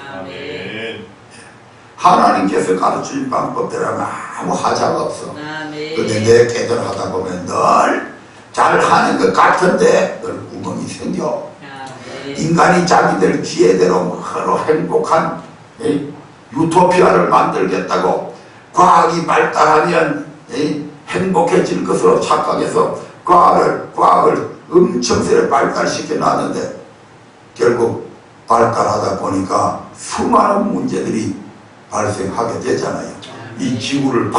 하나님께서 가르치신 방법대로는 아무 하자가 없어. 근데 내 깨달아 하다 보면 늘 잘하는 것 같은데 늘 구멍이 생겨. 인간이 자기들 지혜대로 서로 행복한 유토피아를 만들겠다고 과학이 발달하면 행복해질 것으로 착각해서 과학을 엄청 세게 발달시켜 놨는데 결국 발달하다 보니까 수많은 문제들이 발생하게 되잖아요. 이 지구를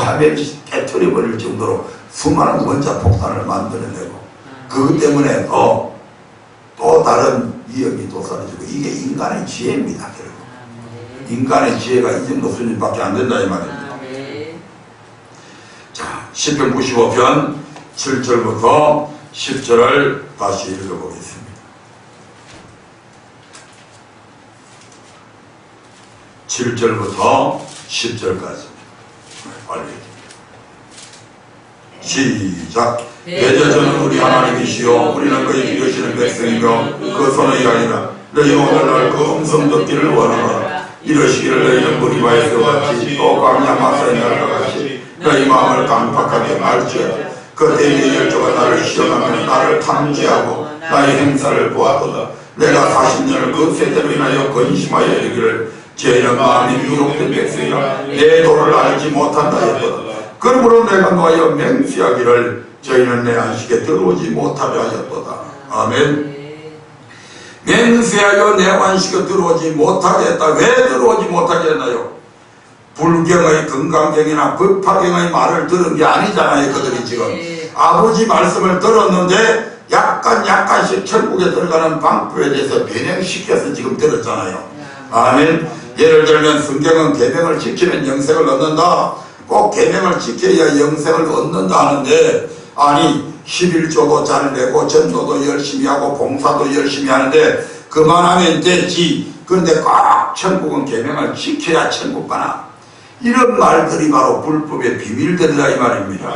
깨트려버릴 정도로 수많은 원자폭탄을 만들어내고 그것 때문에 또 다른 위험이 도사해지고 이게 인간의 지혜입니다. 결국 인간의 지혜가 이 정도 수준밖에 안 된다 이 말입니다. 자, 시편 95편 7절부터 10절을 다시 읽어보겠습니다. 7절부터 10절까지 빨리 시작. 대저주는 우리 하나님이시요 우리는 그의 기르시는 백성이며 그 손의 아니라 너희 오늘날 그 음성 듣기를 원하노라. 이러시기를 너희는 무리바에서 같이 또 광야 마사의 날과 같이 너희 마음을 강팍하게 말지어다. 그때 네 열조가 나를 시험하면 나를 탐지하고 나의 행사를 보아도다. 내가 40년을 그 세대로 인하여 근심하여 이르기를 죄는 마음이 미혹된 백성이라 내 도를 알지 못한다 했도다. 그러므로 내가 너하여 맹세하기를 저희는 내 안식에 들어오지 못하려 하였도다. 아멘. 맹세하여 내 관식에 들어오지 못하게 했다. 왜 들어오지 못하게 했나요? 불경의 건강경이나 법화경의 말을 들은 게 아니잖아요. 그들이 지금 아버지 말씀을 들었는데 약간씩 천국에 들어가는 방법에 대해서 변형시켜서 지금 들었잖아요. 아멘. 예를 들면 성경은 계명을 지키면 영생을 얻는다. 꼭 계명을 지켜야 영생을 얻는다 하는데, 아니 11조도 잘 내고 전도도 열심히 하고 봉사도 열심히 하는데 그만하면 됐지. 그런데 꼭 천국은 계명을 지켜야 천국 가나. 이런 말들이 바로 불법의 비밀들이다 이 말입니다.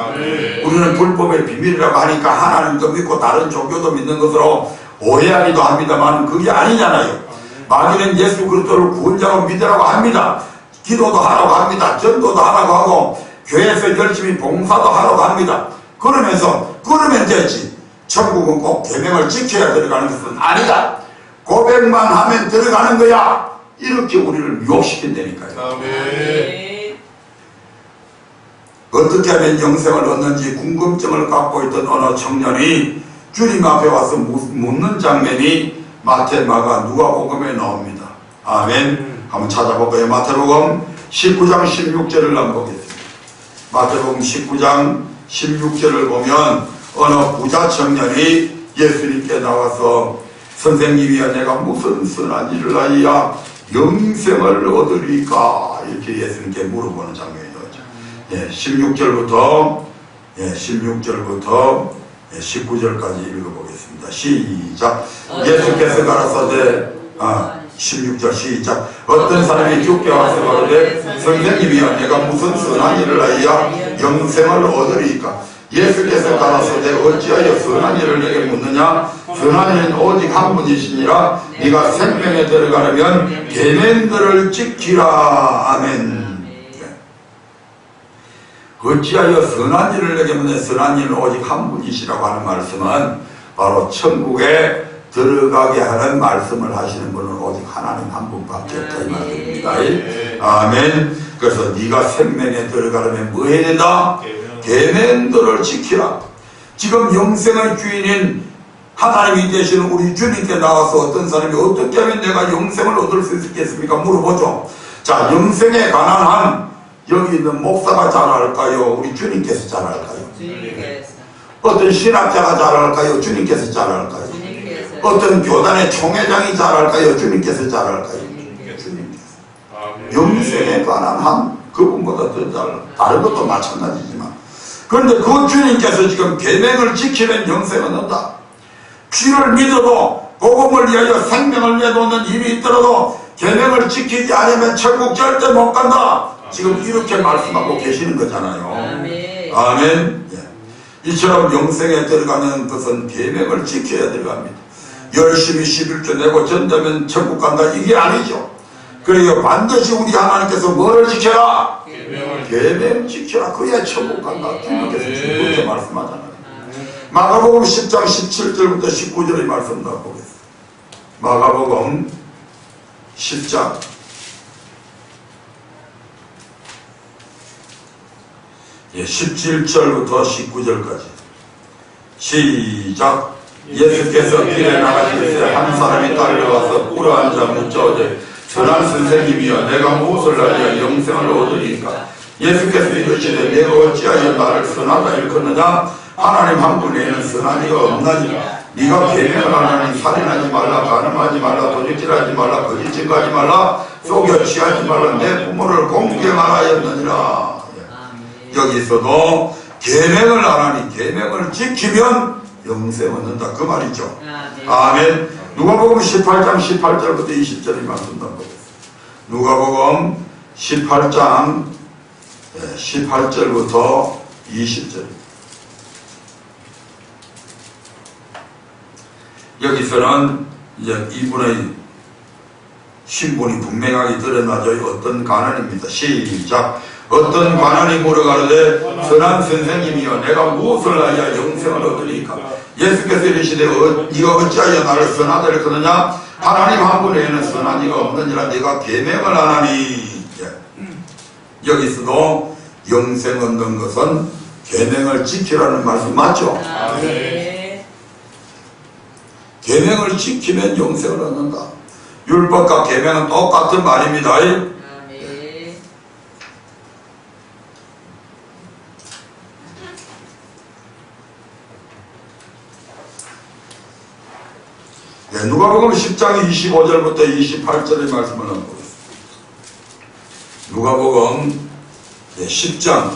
우리는 불법의 비밀이라고 하니까 하나님도 믿고 다른 종교도 믿는 것으로 오해하기도 합니다만 그게 아니잖아요. 마귀는 예수 그리스도를 구원자로 믿으라고 합니다. 기도도 하라고 합니다. 전도도 하라고 하고 교회에서 열심히 봉사도 하라고 합니다. 그러면 되지. 천국은 꼭 계명을 지켜야 들어가는 것은 아니다. 고백만 하면 들어가는 거야. 이렇게 우리를 유혹시킨다니까요. 어떻게 하면 영생을 얻는지 궁금증을 갖고 있던 어느 청년이 주님 앞에 와서 묻는 장면이 마태, 마가, 누가복음에 나옵니다. 아멘. 한번 찾아볼까요? 마태복음 19장 16절을 한번 보겠습니다. 마태복음 19장 16절을 보면 어느 부자 청년이 예수님께 나와서 선생님이야 내가 무슨 선한 일을 하여야 영생을 얻으리까 이렇게 예수님께 물어보는 장면이 나오죠. 16절부터 19절까지 읽어보겠습니다. 시작. 예수께서 가라사대 16절 시작. 어떤 사람이 죽게 와서 가로되 선생님이여 내가 무슨 선한 일을 하여야 영생을 얻으리까. 예수께서 가라사대 어찌하여 선한 일을 내게 묻느냐. 선한 일은 오직 한 분이시니라. 네가 생명에 들어가려면 계명들을 지키라. 아멘. 어찌하여 선한 일을 내게 묻느냐. 선한 일은 오직 한 분이시라고 하는 말씀은 바로 천국에 들어가게 하는 말씀을 하시는 분은 오직 하나님 한 분밖에 없다 이 말입니다. 아멘. 그래서 네가 생명에 들어가려면 뭐 해야 된다? 계명들을 지키라. 지금 영생의 주인인 하나님이 되시는 우리 주님께 나와서 어떤 사람이 어떻게 하면 내가 영생을 얻을 수 있겠습니까? 물어보죠. 자, 영생에 관한 한 여기 있는 목사가 잘할까요? 우리 주님께서 잘할까요? 주님께서. 어떤 신학자가 잘할까요? 주님께서 잘할까요? 주님께서. 어떤 교단의 총회장이 잘할까요? 주님께서 잘할까요? 주님께서. 영생에 관한 한 그분보다 더 잘, 다른 것도 마찬가지지만. 그런데 그 주님께서 지금 계명을 지키면 영생을 얻는다. 피를 믿어도 복음을 위하여 생명을 내놓는 일이 있더라도 계명을 지키지 않으면 천국 절대 못 간다. 지금 이렇게 말씀하고 계시는 거잖아요. 아멘. 아멘. 이처럼 영생에 들어가는 것은 계명을 지켜야 들어갑니다. 열심히 11조 내고 전되면 천국 간다 이게 아니죠. 그래요. 반드시 우리 하나님께서 뭐를 지켜라? 계명 지켜라. 그래야 천국 간다. 주님께서 지금 그렇게 말씀하잖아요. 마가복음 10장 17절부터 19절의 말씀 다 보겠습니다. 마가복음 10장 17절부터 19절까지 시작. 예수께서 길에 나가실 때 한 사람이 달려와서 꿇어앉아 묻자오되 선한 선생님이여 내가 무엇을 하여 영생을 얻으리까. 예수께서 이르시되 내가 어찌하여 나를 선하다 일컫느냐. 하나님 한 분에는 선한 이가 없나니 네가 계명을 하나니 살인하지 말라 간음하지 말라 도둑질하지 말라 거짓 증거하지 말라 속여 취하지 말라 내 부모를 공경하라였느니라. 여기서도 계명을 하나니 계명을 지키면 영생 얻는다 그 말이죠. 아멘. 누가복음 18장 18절부터 20절의 말씀 보겠습니다. 누가복음 18장 18절부터 20절. 여기서는 이제 이분의 신분이 분명하게 드러나죠. 어떤 관원입니다. 시작. 어떤 관원이 물어가르되 선한 선생님이여 내가 무엇을 하여 영생을 얻으리까. 예수께서 이르시되 네가 어찌하여 나를 선하다 일컫느냐. 하나님 한 분 외에는 선한 이가 없느니라. 네가 계명을 하나니. 여기서도 영생 얻는 것은 계명을 지키라는 말씀 맞죠? 아멘. 계명을 지키면 영생을 얻는다. 율법과 계명은 똑같은 말입니다. 아멘. 네, 누가복음 10장 25절부터 28절의 말씀을 한번 보겠습니다. 누가복음 10장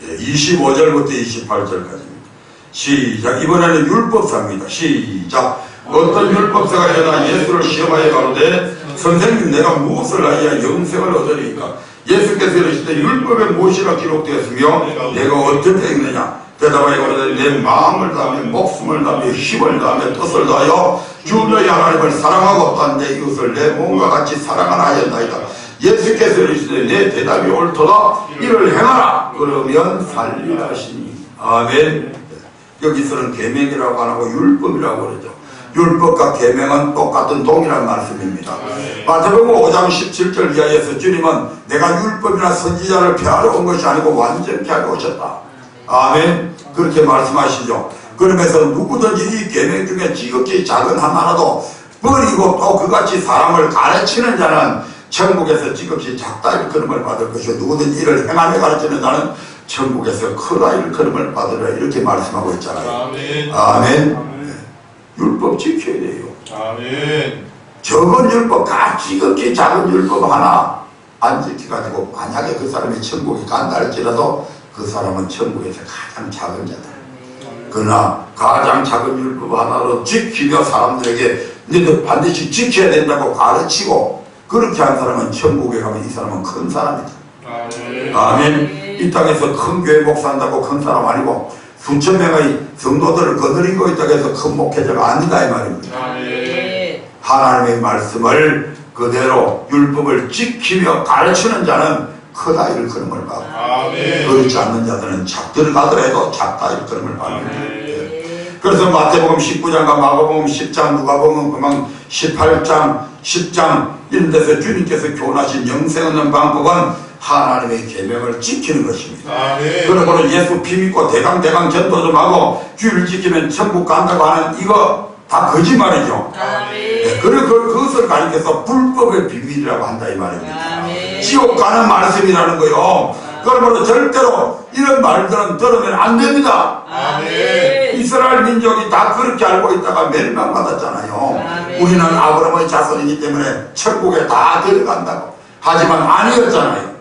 25절부터 28절까지입니다. 시작. 이번에는 율법사입니다. 시작. 어떤 율법사가 일어나 예수를 시험하여 가로되 선생님, 내가 무엇을 하여야 영생을 얻으리까? 예수께서 이르시되 율법에 무엇이라 기록되었으며 내가 어떻게 했느냐? 대답하여 가로되 내 마음을 다하며 목숨을 다하며 힘을 다하며 뜻을 다하여 주 너희 하나님을 사랑하고 또한 내 이웃을 내 몸과 같이 사랑하라 하였나이다. 예수께서 이르시되 내 대답이 옳도다. 이를 행하라. 그러면 살리라 하시니. 아멘. 여기서는 계명이라고 안 하고 율법이라고 그러죠. 율법과 계명은 똑같은 동일한 말씀입니다. 마태복음 5장 17절 이하에서 주님은 내가 율법이나 선지자를 폐하러 온 것이 아니고 완전케 하러 오셨다. 아멘. 그렇게 말씀하시죠. 그러면서 누구든지 이 계명 중에 지극히 작은 하나라도 버리고 또 그같이 사람을 가르치는 자는 천국에서 지극히 작다 일컬음을 받을 것이요 누구든지 이를 행하며 가르치는 자는 천국에서 크다 일컬음을 받으라. 이렇게 말씀하고 있잖아요. 아멘. 아멘. 율법 지켜야 돼요. 아멘. 적은 율법, 지극히 작은 율법 하나 안 지켜가지고 만약에 그 사람이 천국에 간다 할지라도 그 사람은 천국에서 가장 작은 자다. 그러나 가장 작은 율법 하나로 지키며 사람들에게 너희들 반드시 지켜야 된다고 가르치고 그렇게 한 사람은 천국에 가면 이 사람은 큰 사람이다. 아멘. 아멘. 이 땅에서 큰 교회 목사한다고 큰 사람 아니고 수천 명의 성도들을 거느리고 있다고 해서 큰 목회자가 아니다 이 말입니다. 아멘. 하나님의 말씀을 그대로 율법을 지키며 가르치는 자는 크다 일컬음을 받고 아멘. 그렇지 않는 자들은 들어가더라도 작다 일컬음을 받습니다. 그래서 마태복음 19장과 마가복음 10장 누가복음 그만 18장 10장 이런 데서 주님께서 교훈하신 영생 얻는 방법은 하나님의 계명을 지키는 것입니다. 아멘. 그러므로 예수 피 믿고 대강 전도 좀 하고 주를 지키면 천국 간다고 하는 이거 다 거짓말이죠. 네, 그것을 가리켜서 불법의 비밀이라고 한다 이 말입니다. 아멘. 지옥 가는 말씀이라는 거요. 그러므로 절대로 이런 말들은 들으면 안 됩니다. 아멘. 이스라엘 민족이 다 그렇게 알고 있다가 멸망받았잖아요. 아멘. 우리는 아브라함의 자손이기 때문에 천국에 다 들어간다고. 하지만 아니었잖아요.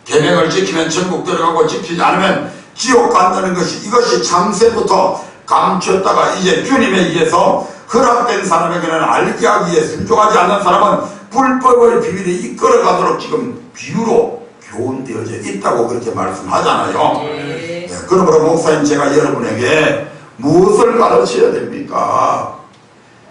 계명을 지키면 천국 들어가고 지키지 않으면 지옥 간다는 것이 이것이 창세부터 감췄다가 이제 주님에 의해서 허락된 사람에게는 알게 하기 위해 순종하지 않는 사람은 불법의 비밀이 이끌어가도록 지금 비유로 교훈되어져 있다고 그렇게 말씀하잖아요. 네, 그러므로 목사님 제가 여러분에게 무엇을 가르쳐야 됩니까?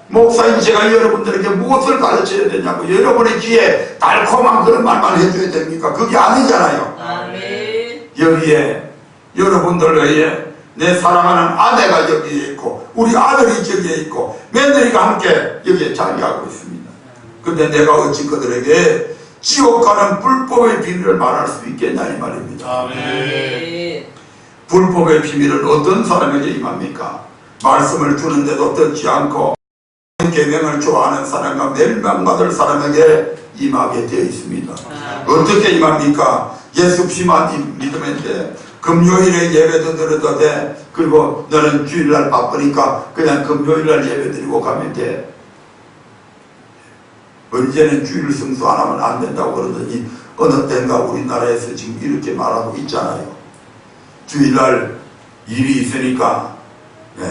목사님 제가 여러분들에게 무엇을 가르쳐야 되냐고 여러분의 귀에 달콤한 그런 말만 해줘야 됩니까? 그게 아니잖아요. 아멘. 여기에 여러분들의 내 사랑하는 아내가 여기에 있고 우리 아들이 저기에 있고 며느리가 함께 여기에 자리하고 있습니다. 근데 내가 어찌 그들에게 지옥 가는 불법의 비밀을 말할 수 있겠냐 이 말입니다. 아멘. 불법의 비밀은 어떤 사람에게 임합니까? 말씀을 주는데도 듣지 않고 계명을 좋아하는 사람과 멸망받을 사람에게 임하게 되어 있습니다. 어떻게 임합니까? 예수 피만 믿으면 돼. 금요일에 예배도 드려도 돼. 그리고 너는 주일날 바쁘니까 그냥 금요일날 예배 드리고 가면 돼. 언제는 주일 성수 안 하면 안 된다고 그러더니 어느 때인가 우리나라에서 지금 이렇게 말하고 있잖아요. 주일날 일이 있으니까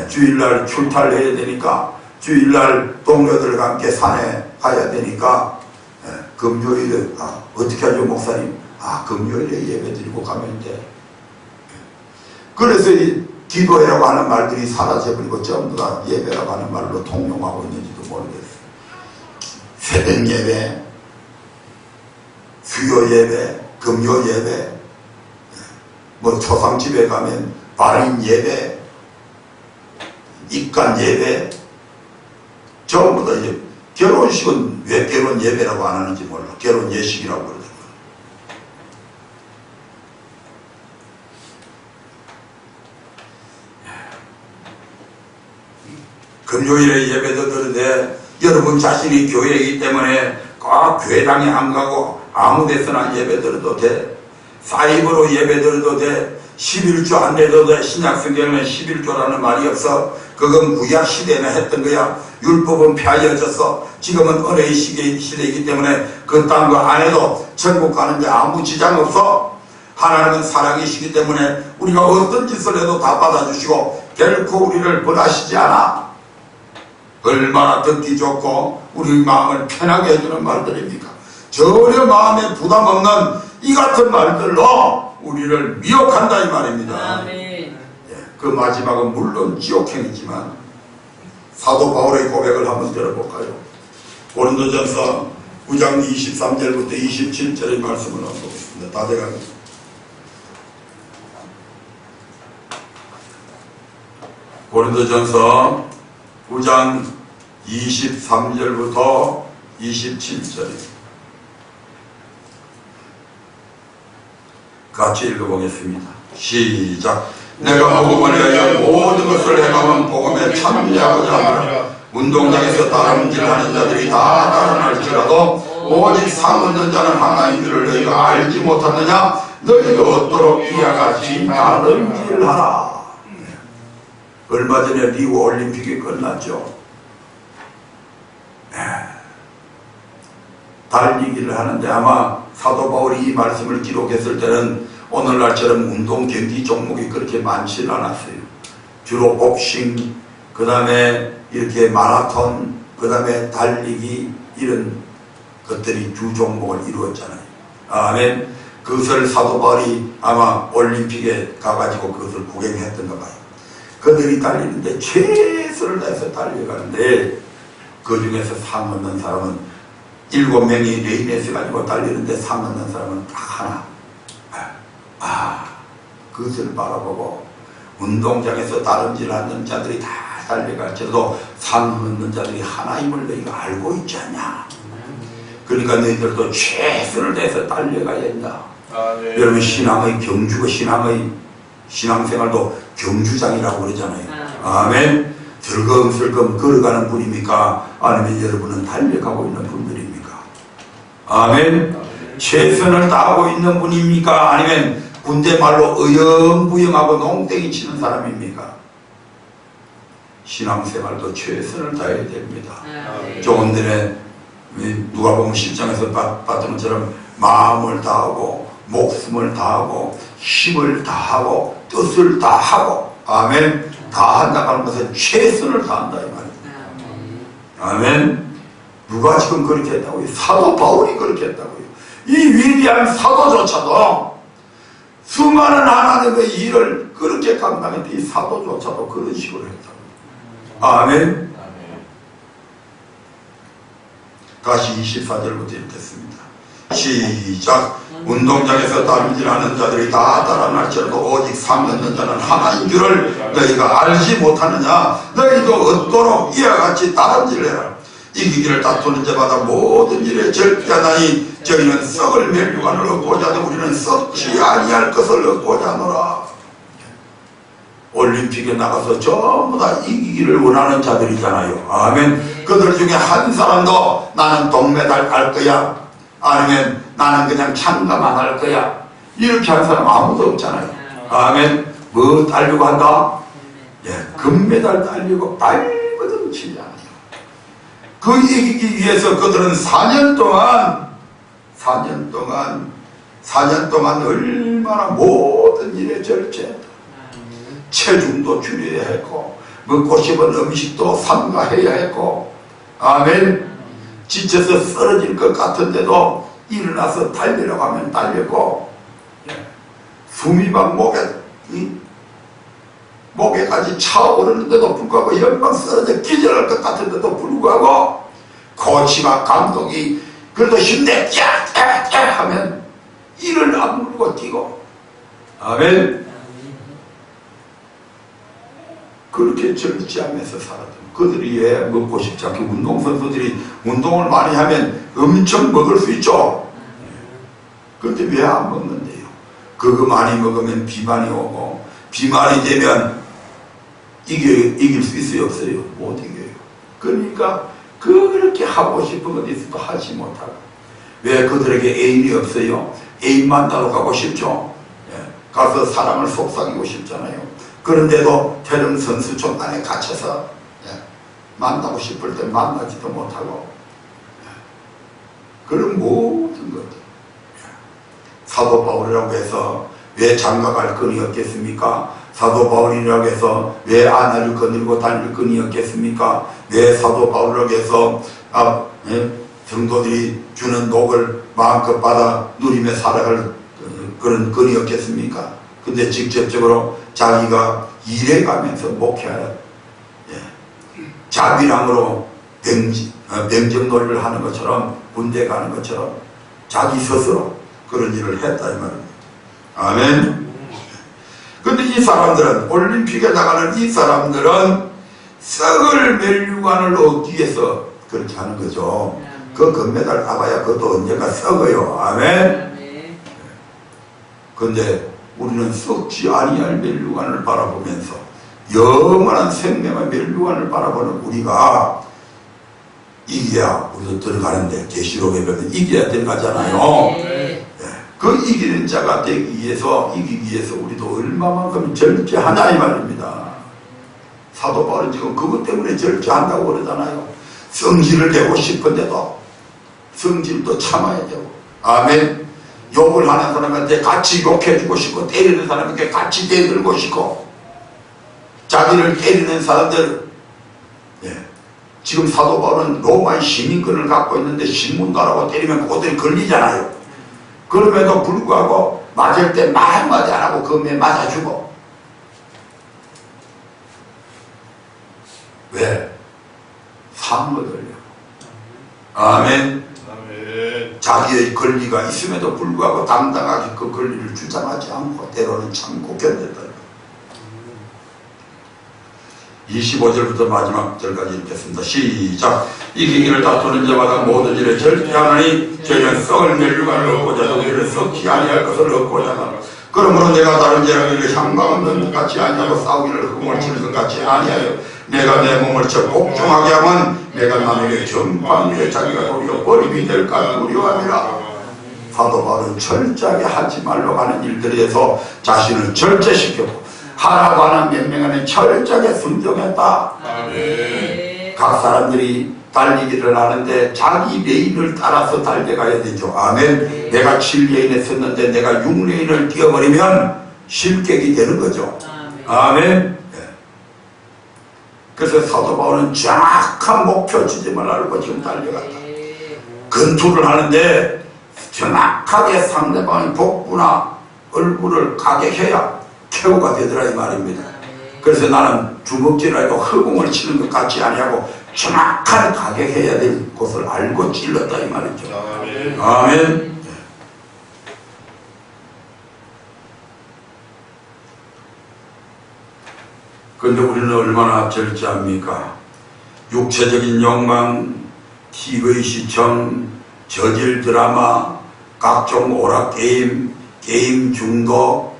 주일날 출타를 해야 되니까 주일날 동료들과 함께 산에 가야 되니까 금요일에 어떻게 하죠 목사님? 금요일에 예배 드리고 가면 돼. 그래서 이 기도회라고 하는 말들이 사라져버리고 전부 다 예배라고 하는 말로 통용하고 있는지도 모르겠어요. 새벽 예배, 수요 예배, 금요 예배, 뭐 초상집에 가면 발인 예배, 입간 예배, 전부 다 이제 결혼식은 왜 결혼 예배라고 안 하는지 몰라. 결혼 예식이라고 그러더라고요. 금요일에 예배도 드는데 여러분 자신이 교회이기 때문에 꼭 교회당에 안 가고 아무 데서나 예배 드려도 돼. 사입으로 예배 드려도 돼. 11조 안 내도 돼. 신약성경에는 11조라는 말이 없어. 그건 구약 시대에는 했던 거야. 율법은 폐하여졌어. 지금은 은혜의 시대이기 때문에 그딴 거 안 해도 천국 가는데 아무 지장 없어. 하나님은 사랑이시기 때문에 우리가 어떤 짓을 해도 다 받아주시고 결코 우리를 벌하시지 않아. 얼마나 듣기 좋고 우리 마음을 편하게 해주는 말들입니까? 전혀 마음에 부담 없는 이 같은 말들로 우리를 미혹한다 이 말입니다. 아멘. 그 마지막은 물론 지옥행이지만 사도 바울의 고백을 한번 들어볼까요? 고린도전서 9장 23절부터 27절의 말씀을 한번 보겠습니다. 다 돼갑니다. 고린도전서 9장 23절부터 27절 같이 읽어보겠습니다. 시작. 내가 복음을 위하여 모든 것을 해가면 복음에 참여하고자 하노라. 운동장에서 다름질하는 자들이 다 달아날지라도 오직 상 얻는 자는 하나인 줄을 너희가 알지 못하느냐. 너희가 얻도록 이와 같이 다름질하라. 얼마 전에 리우 올림픽이 끝났죠. 달리기를 하는데 아마 사도 바울이 이 말씀을 기록했을 때는 오늘날처럼 운동 경기 종목이 그렇게 많지는 않았어요. 주로 복싱, 그 다음에 이렇게 마라톤, 그 다음에 달리기 이런 것들이 주 종목을 이루었잖아요. 아멘. 그것을 사도 바울이 아마 올림픽에 가가지고 그것을 구경했던가 봐요. 그들이 달리는데 최선을 다해서 달려가는데 그 중에서 상 얻는 사람은 7명이 레인에서 가지고 달리는데 상 얻는 사람은 딱 하나. 그것을 바라보고 운동장에서 다름질하는 자들이 다 달려갈지라도 상 얻는 자들이 하나임을 너희가 알고 있지 않냐. 그러니까 너희들도 최선을 다해서 달려가야 한다. 네. 여러분 신앙의 경주가 신앙생활도 경주장이라고 그러잖아요. 아멘. 슬금슬금 걸어가는 분입니까? 아니면 여러분은 달려가고 있는 분들입니까? 아멘. 최선을 다하고 있는 분입니까? 아니면 군대 말로 어영부영하고 농땡이 치는 사람입니까? 신앙생활도 최선을 다해야 됩니다. 조금 전에 누가복음 10장에서 봤던 것처럼 마음을 다하고 목숨을 다하고 힘을 다하고 뜻을 다하고 아멘 다 한다고 하는 것은 최선을 다한다 이 말입니다. 아멘. 누가 지금 그렇게 했다고요? 사도 바울이 그렇게 했다고요. 이 위대한 사도조차도 수많은 하나님의 일을 그렇게 감당했는데 이 사도조차도 그런 식으로 했다고요. 아멘. 다시 24절부터 읽겠습니다. 시작. 운동장에서 다름질하는 자들이 다 달아날지라도 오직 상 얻는 자는 하나인 줄을 너희가 알지 못하느냐. 너희도 얻도록 이와 같이 다름질해라. 이기기를 다투는 자마다 모든 일에 절대하나니 저희는 썩을 멸류관을 얻고자 하되 우리는 썩지 아니할 것을 얻고자 하노라. 올림픽에 나가서 전부 다 이기기를 원하는 자들이잖아요. 아멘. 그들 중에 한 사람도 나는 동메달 딸 거야, 아니면 나는 그냥 참가만 할 거야, 이렇게 한 사람 아무도 없잖아요. 아멘. 뭐 따려고 한다? 금메달 따려고 발버둥 치잖아요. 그 이기기 위해서 그들은 4년 동안 얼마나 모든 일에 절제했다. 체중도 줄여야 했고 먹고 싶은 음식도 삼가해야 했고 아멘. 지쳐서 쓰러질 것 같은데도 일어나서 달리려고 하면 달렸고 숨이 막 목에까지 차오르는데도 불구하고 연방 쓰러져 기절할 것 같은데도 불구하고 코치와 감독이 그래도 힘내 쫙쫙쫙 하면 이를 악물고 뛰고 아멘. 그렇게 절제하면서 살았던 그들이 왜 먹고 싶지 않게 운동선수들이 운동을 많이 하면 엄청 먹을 수 있죠. 그런데 왜 안 먹는데요? 그거 많이 먹으면 비만이 오고 비만이 되면 이길 수 있어요 없어요? 못 이겨요. 그러니까 그렇게 하고 싶은 것 있어도 하지 못하고. 왜 그들에게 애인이 없어요? 애인 만나러 가고 싶죠. 예, 가서 사랑을 속삭이고 싶잖아요. 그런데도 태릉 선수촌 안에 갇혀서 만나고 싶을 때 만나지도 못하고 그런 모든 것들. 사도 바울이라고 해서 왜 장가갈 끈이 없겠습니까? 사도 바울이라고 해서 왜 아내를 거느리고 다닐 끈이 없겠습니까? 왜 사도 바울이라고 해서 성도들이 주는 복을 마음껏 받아 누리며 살아갈 그런 끈이 없겠습니까? 근데 직접적으로 자기가 일해가면서 목회하여 자비랑으로 병정놀이를 하는 것처럼 군대 가는 것처럼 자기 스스로 그런 일을 했다 이 말입니다. 아멘. 근데 이 사람들은 올림픽에 나가는 이 사람들은 썩을 멸류관을 얻기 위해서 그렇게 하는 거죠. 그 금메달 따봐야 그것도 언젠가 썩어요. 아멘. 근데 우리는 썩지 아니할 멸류관을 바라보면서 영원한 생명의 멸류관을 바라보는 우리가 이겨야 우리도 들어가는데 계시록에 보면 이겨야 들어가잖아요. 그 이기는 자가 되기 위해서 이기기 위해서 우리도 얼마만큼 절제하냐 이 말입니다. 사도 바울은 지금 그것 때문에 절제한다고 그러잖아요. 성질을 내고 싶은데도 성질도 참아야 되고. 아멘. 욕을 하는 사람한테 같이 욕해주고 싶고 때리는 사람에게 같이 대들고 싶고 자기를 때리는 사람들 지금 사도 바울은 로마의 시민권을 갖고 있는데 신문도 안 하고 때리면 그것들이 걸리잖아요. 그럼에도 불구하고 맞을 때 말 한마디 안 하고 금에 맞아주고. 왜? 상을 얻으려고. 아멘. 아멘. 자기의 권리가 있음에도 불구하고 당당하게 그 권리를 주장하지 않고 때로는 참고 견뎠다. 25절부터 마지막 절까지 읽겠습니다. 시작. 이기기를 다투는 자마다 모든 일에 절제하나니 저희는 썩을 멸류관을 얻고자 우리를 썩지 아니할 것을 얻고자 하나. 그러므로 내가 다른 죄악을 향방 없는 것 같이 아니하고 싸우기를 흠을 치는 것 같이 아니하여 내가 내 몸을 쳐 복종하게 하면 내가 남에게 전파하며 자기가 도리어 버림이 될까 두려워하니라. 사도 바울은 철저하게 하지 말라고 하는 일들에 대해서 자신을 절제시켰고 하라고 하는 명령에는 철저하게 순종했다. 아멘. 각 사람들이 달리기를 하는데 자기 레인을 따라서 달려가야 되죠. 아멘. 내가 7레인에 섰는데 내가 6레인을 뛰어버리면 실격이 되는 거죠. 아멘. 그래서 사도 바울은 정확한 목표 지점을 알고 지금 달려갔다. 건투를 하는데 정확하게 상대방의 복부나 얼굴을 가격해야 최고가 되더라 이 말입니다. 그래서 나는 주먹질하고 허공을 치는 것 같이 아니하고 정확한 가격해야 될 곳을 알고 찔렀다 이 말이죠. 아멘. 아멘. 그런데 우리는 얼마나 절제합니까? 육체적인 욕망, TV 시청, 저질 드라마, 각종 오락게임, 게임 중독,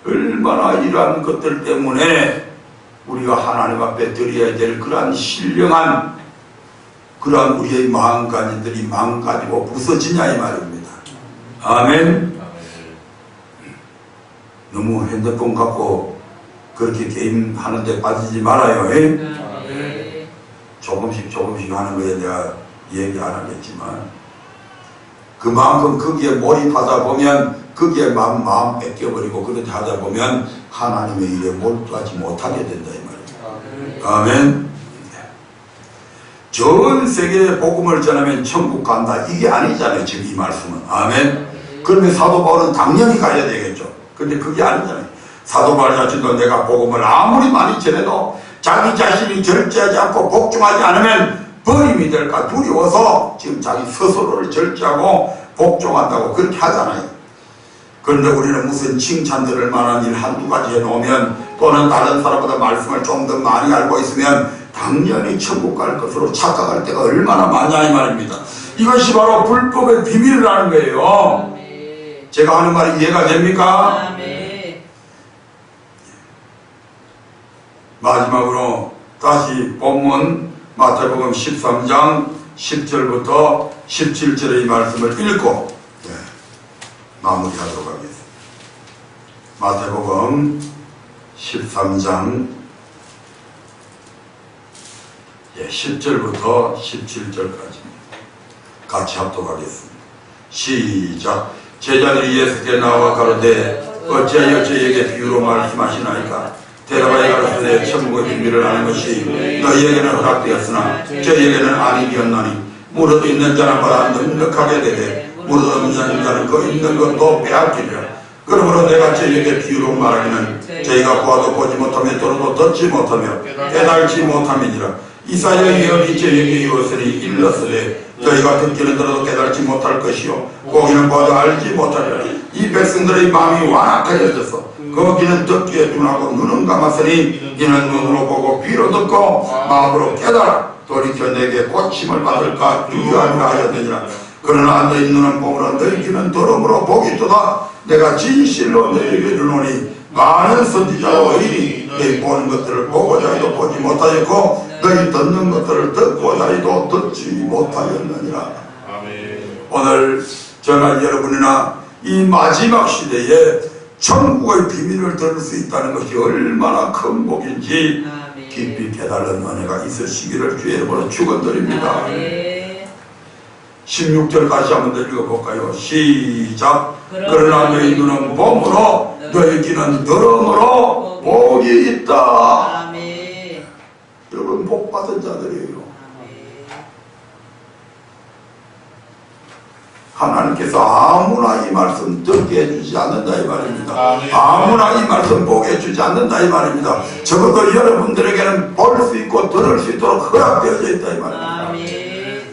얼마나 이러한 것들 때문에 우리가 하나님 앞에 드려야 될 그러한 신령한 그러한 우리의 마음가짐들이 망가지고 부서지냐 이 말입니다. 아멘. 너무 핸드폰 갖고 그렇게 게임 하는데 빠지지 말아요. 조금씩 하는 거에 내가 얘기 안 하겠지만 그만큼 거기에 몰입하다 보면 거기에 마음 뺏겨버리고 그렇게 하다 보면 하나님의 일에 몰두하지 못하게 된다 이 말이에요. 아멘. 전 세계에 복음을 전하면 천국 간다 이게 아니잖아요 지금 이 말씀은. 아멘. 그러면 사도 바울은 당연히 가야 되겠죠. 근데 그게 아니잖아요. 사도 바울 자신도 내가 복음을 아무리 많이 전해도 자기 자신이 절제하지 않고 복종하지 않으면 버림이 될까 두려워서 지금 자기 스스로를 절제하고 복종한다고 그렇게 하잖아요. 그런데 우리는 무슨 칭찬 들을 만한 일 한두 가지 해놓으면 또는 다른 사람보다 말씀을 좀 더 많이 알고 있으면 당연히 천국 갈 것으로 착각할 때가 얼마나 많냐 이 말입니다. 이것이 바로 불법의 비밀이라는 거예요. 제가 하는 말이 이해가 됩니까? 마지막으로 다시 본문 마태복음 13장 10절부터 17절의 이 말씀을 읽고 마무리하도록 하겠습니다. 마태복음 13장 10절부터 17절까지 같이 합독하겠습니다. 시작. 제자들이 예수께 나와 가로되 어찌하여 저희에게 비유로 말씀하시나이까? 대답하여 가로되 천국의 비밀을 아는 것이 너희에게는 허락되었으나 저희에게는 아니었나니 무릇 있는 자는 받아 넉넉하게 되되 무릇 없는 자는 그 있는 것도 빼앗기리라. 그러므로 내가 저희에게 비유로 말하기는 저희가 보아도 보지 못하며 들어도 듣지 못하며 깨달지 못함이니라. 이사야 예언이 저희에게 이루었으니 일렀으되 저희가 듣기는 들어도 깨달지 못할 것이요 보기는 보아도 알지 못하리라. 이 백성들의 마음이 완악하여져서 그 귀는 듣기에 둔하고 눈은 감았으니 이는 눈으로 보고 귀로 듣고 마음으로 깨달아 돌이켜 내게 고침을 받을까 두려워하리라 하였느니라. 그러나 너희 눈은 보므로 너희 귀는 들음으로 보기 또다. 내가 진실로 너희에게 이르노니 많은 선지자와 의인이 너희 보는 것들을 보고자 해도 보지 못하였고 너희 듣는 것들을 듣고자 해도 듣지 못하였느니라. 아멘. 오늘 저나 여러분이나 이 마지막 시대에 천국의 비밀을 들을 수 있다는 것이 얼마나 큰 복인지 깊이 깨달은 은혜가 있으시기를 주의 이름으로 축원드립니다. 16절 다시 한번 더 읽어볼까요? 시작. 그러나 너희 눈은 봄으로 너희 귀는 들음으로 복이 있다. 아멘. 여러분 복 받은 자들이에요. 하나님께서 아무나 이 말씀 듣게 해주지 않는다 이 말입니다. 아무나 이 말씀 보게 해주지 않는다 이 말입니다. 적어도 여러분들에게는 볼 수 있고 들을 수 있도록 허락되어져 있다 이 말입니다. 아멘.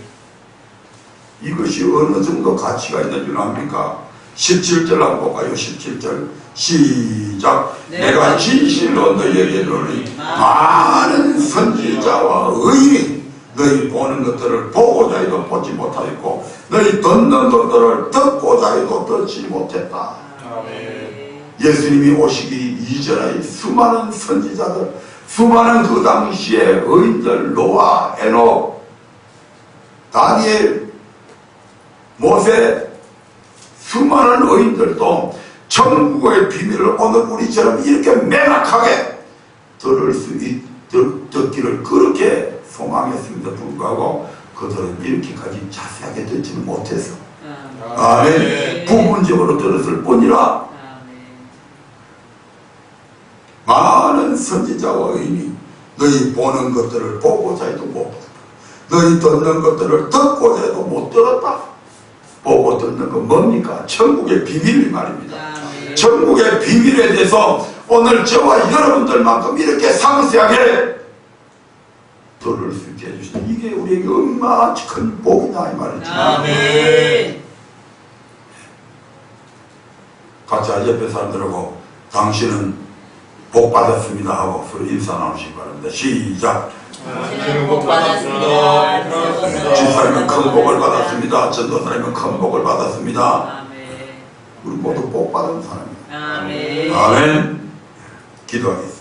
이것이 어느 정도 가치가 있는 줄 압니까? 17절 한번 볼까요? 17절 시작. 내가 진실로 너희에게 이르노니 많은 선지자와 의인이 너희 보는 것들을 보고자 해도 보지 못하였고 너희 듣는 것들을 듣고자 해도 듣지 못했다. 아멘. 예수님이 오시기 이전의 수많은 선지자들, 수많은 그 당시의 의인들, 노아, 에녹, 다니엘, 모세, 수많은 의인들도 천국의 비밀을 오늘 우리처럼 이렇게 매락하게 듣기를 그렇게 소망했음에도 불구하고 그들은 이렇게까지 자세하게 듣지는 못해서 아멘. 부분적으로 들었을 뿐이라 많은 선지자와 의인이 너희 보는 것들을 보고자 해도 못 봤다. 너희 듣는 것들을 듣고자 해도 못 들었다. 보고 듣는 건 뭡니까? 천국의 비밀 말입니다. 천국의 비밀에 대해서 오늘 저와 여러분들만큼 이렇게 상세하게 들을 수 있게 해주시는 이게 우리에게 얼마나 큰 복이냐 이 말이죠. 아멘. 같이 옆에 사람들하고 당신은 복 받았습니다 하고 서로 인사 나누시기 바랍니다. 시작. 당신은 복 받았습니다. 집사님은 큰 복을 받았습니다. 전도사님은 큰 복을 받았습니다. 아멘. 우리 모두 복 받은 사람입니다. 아멘. 아멘. 기도하겠습니다.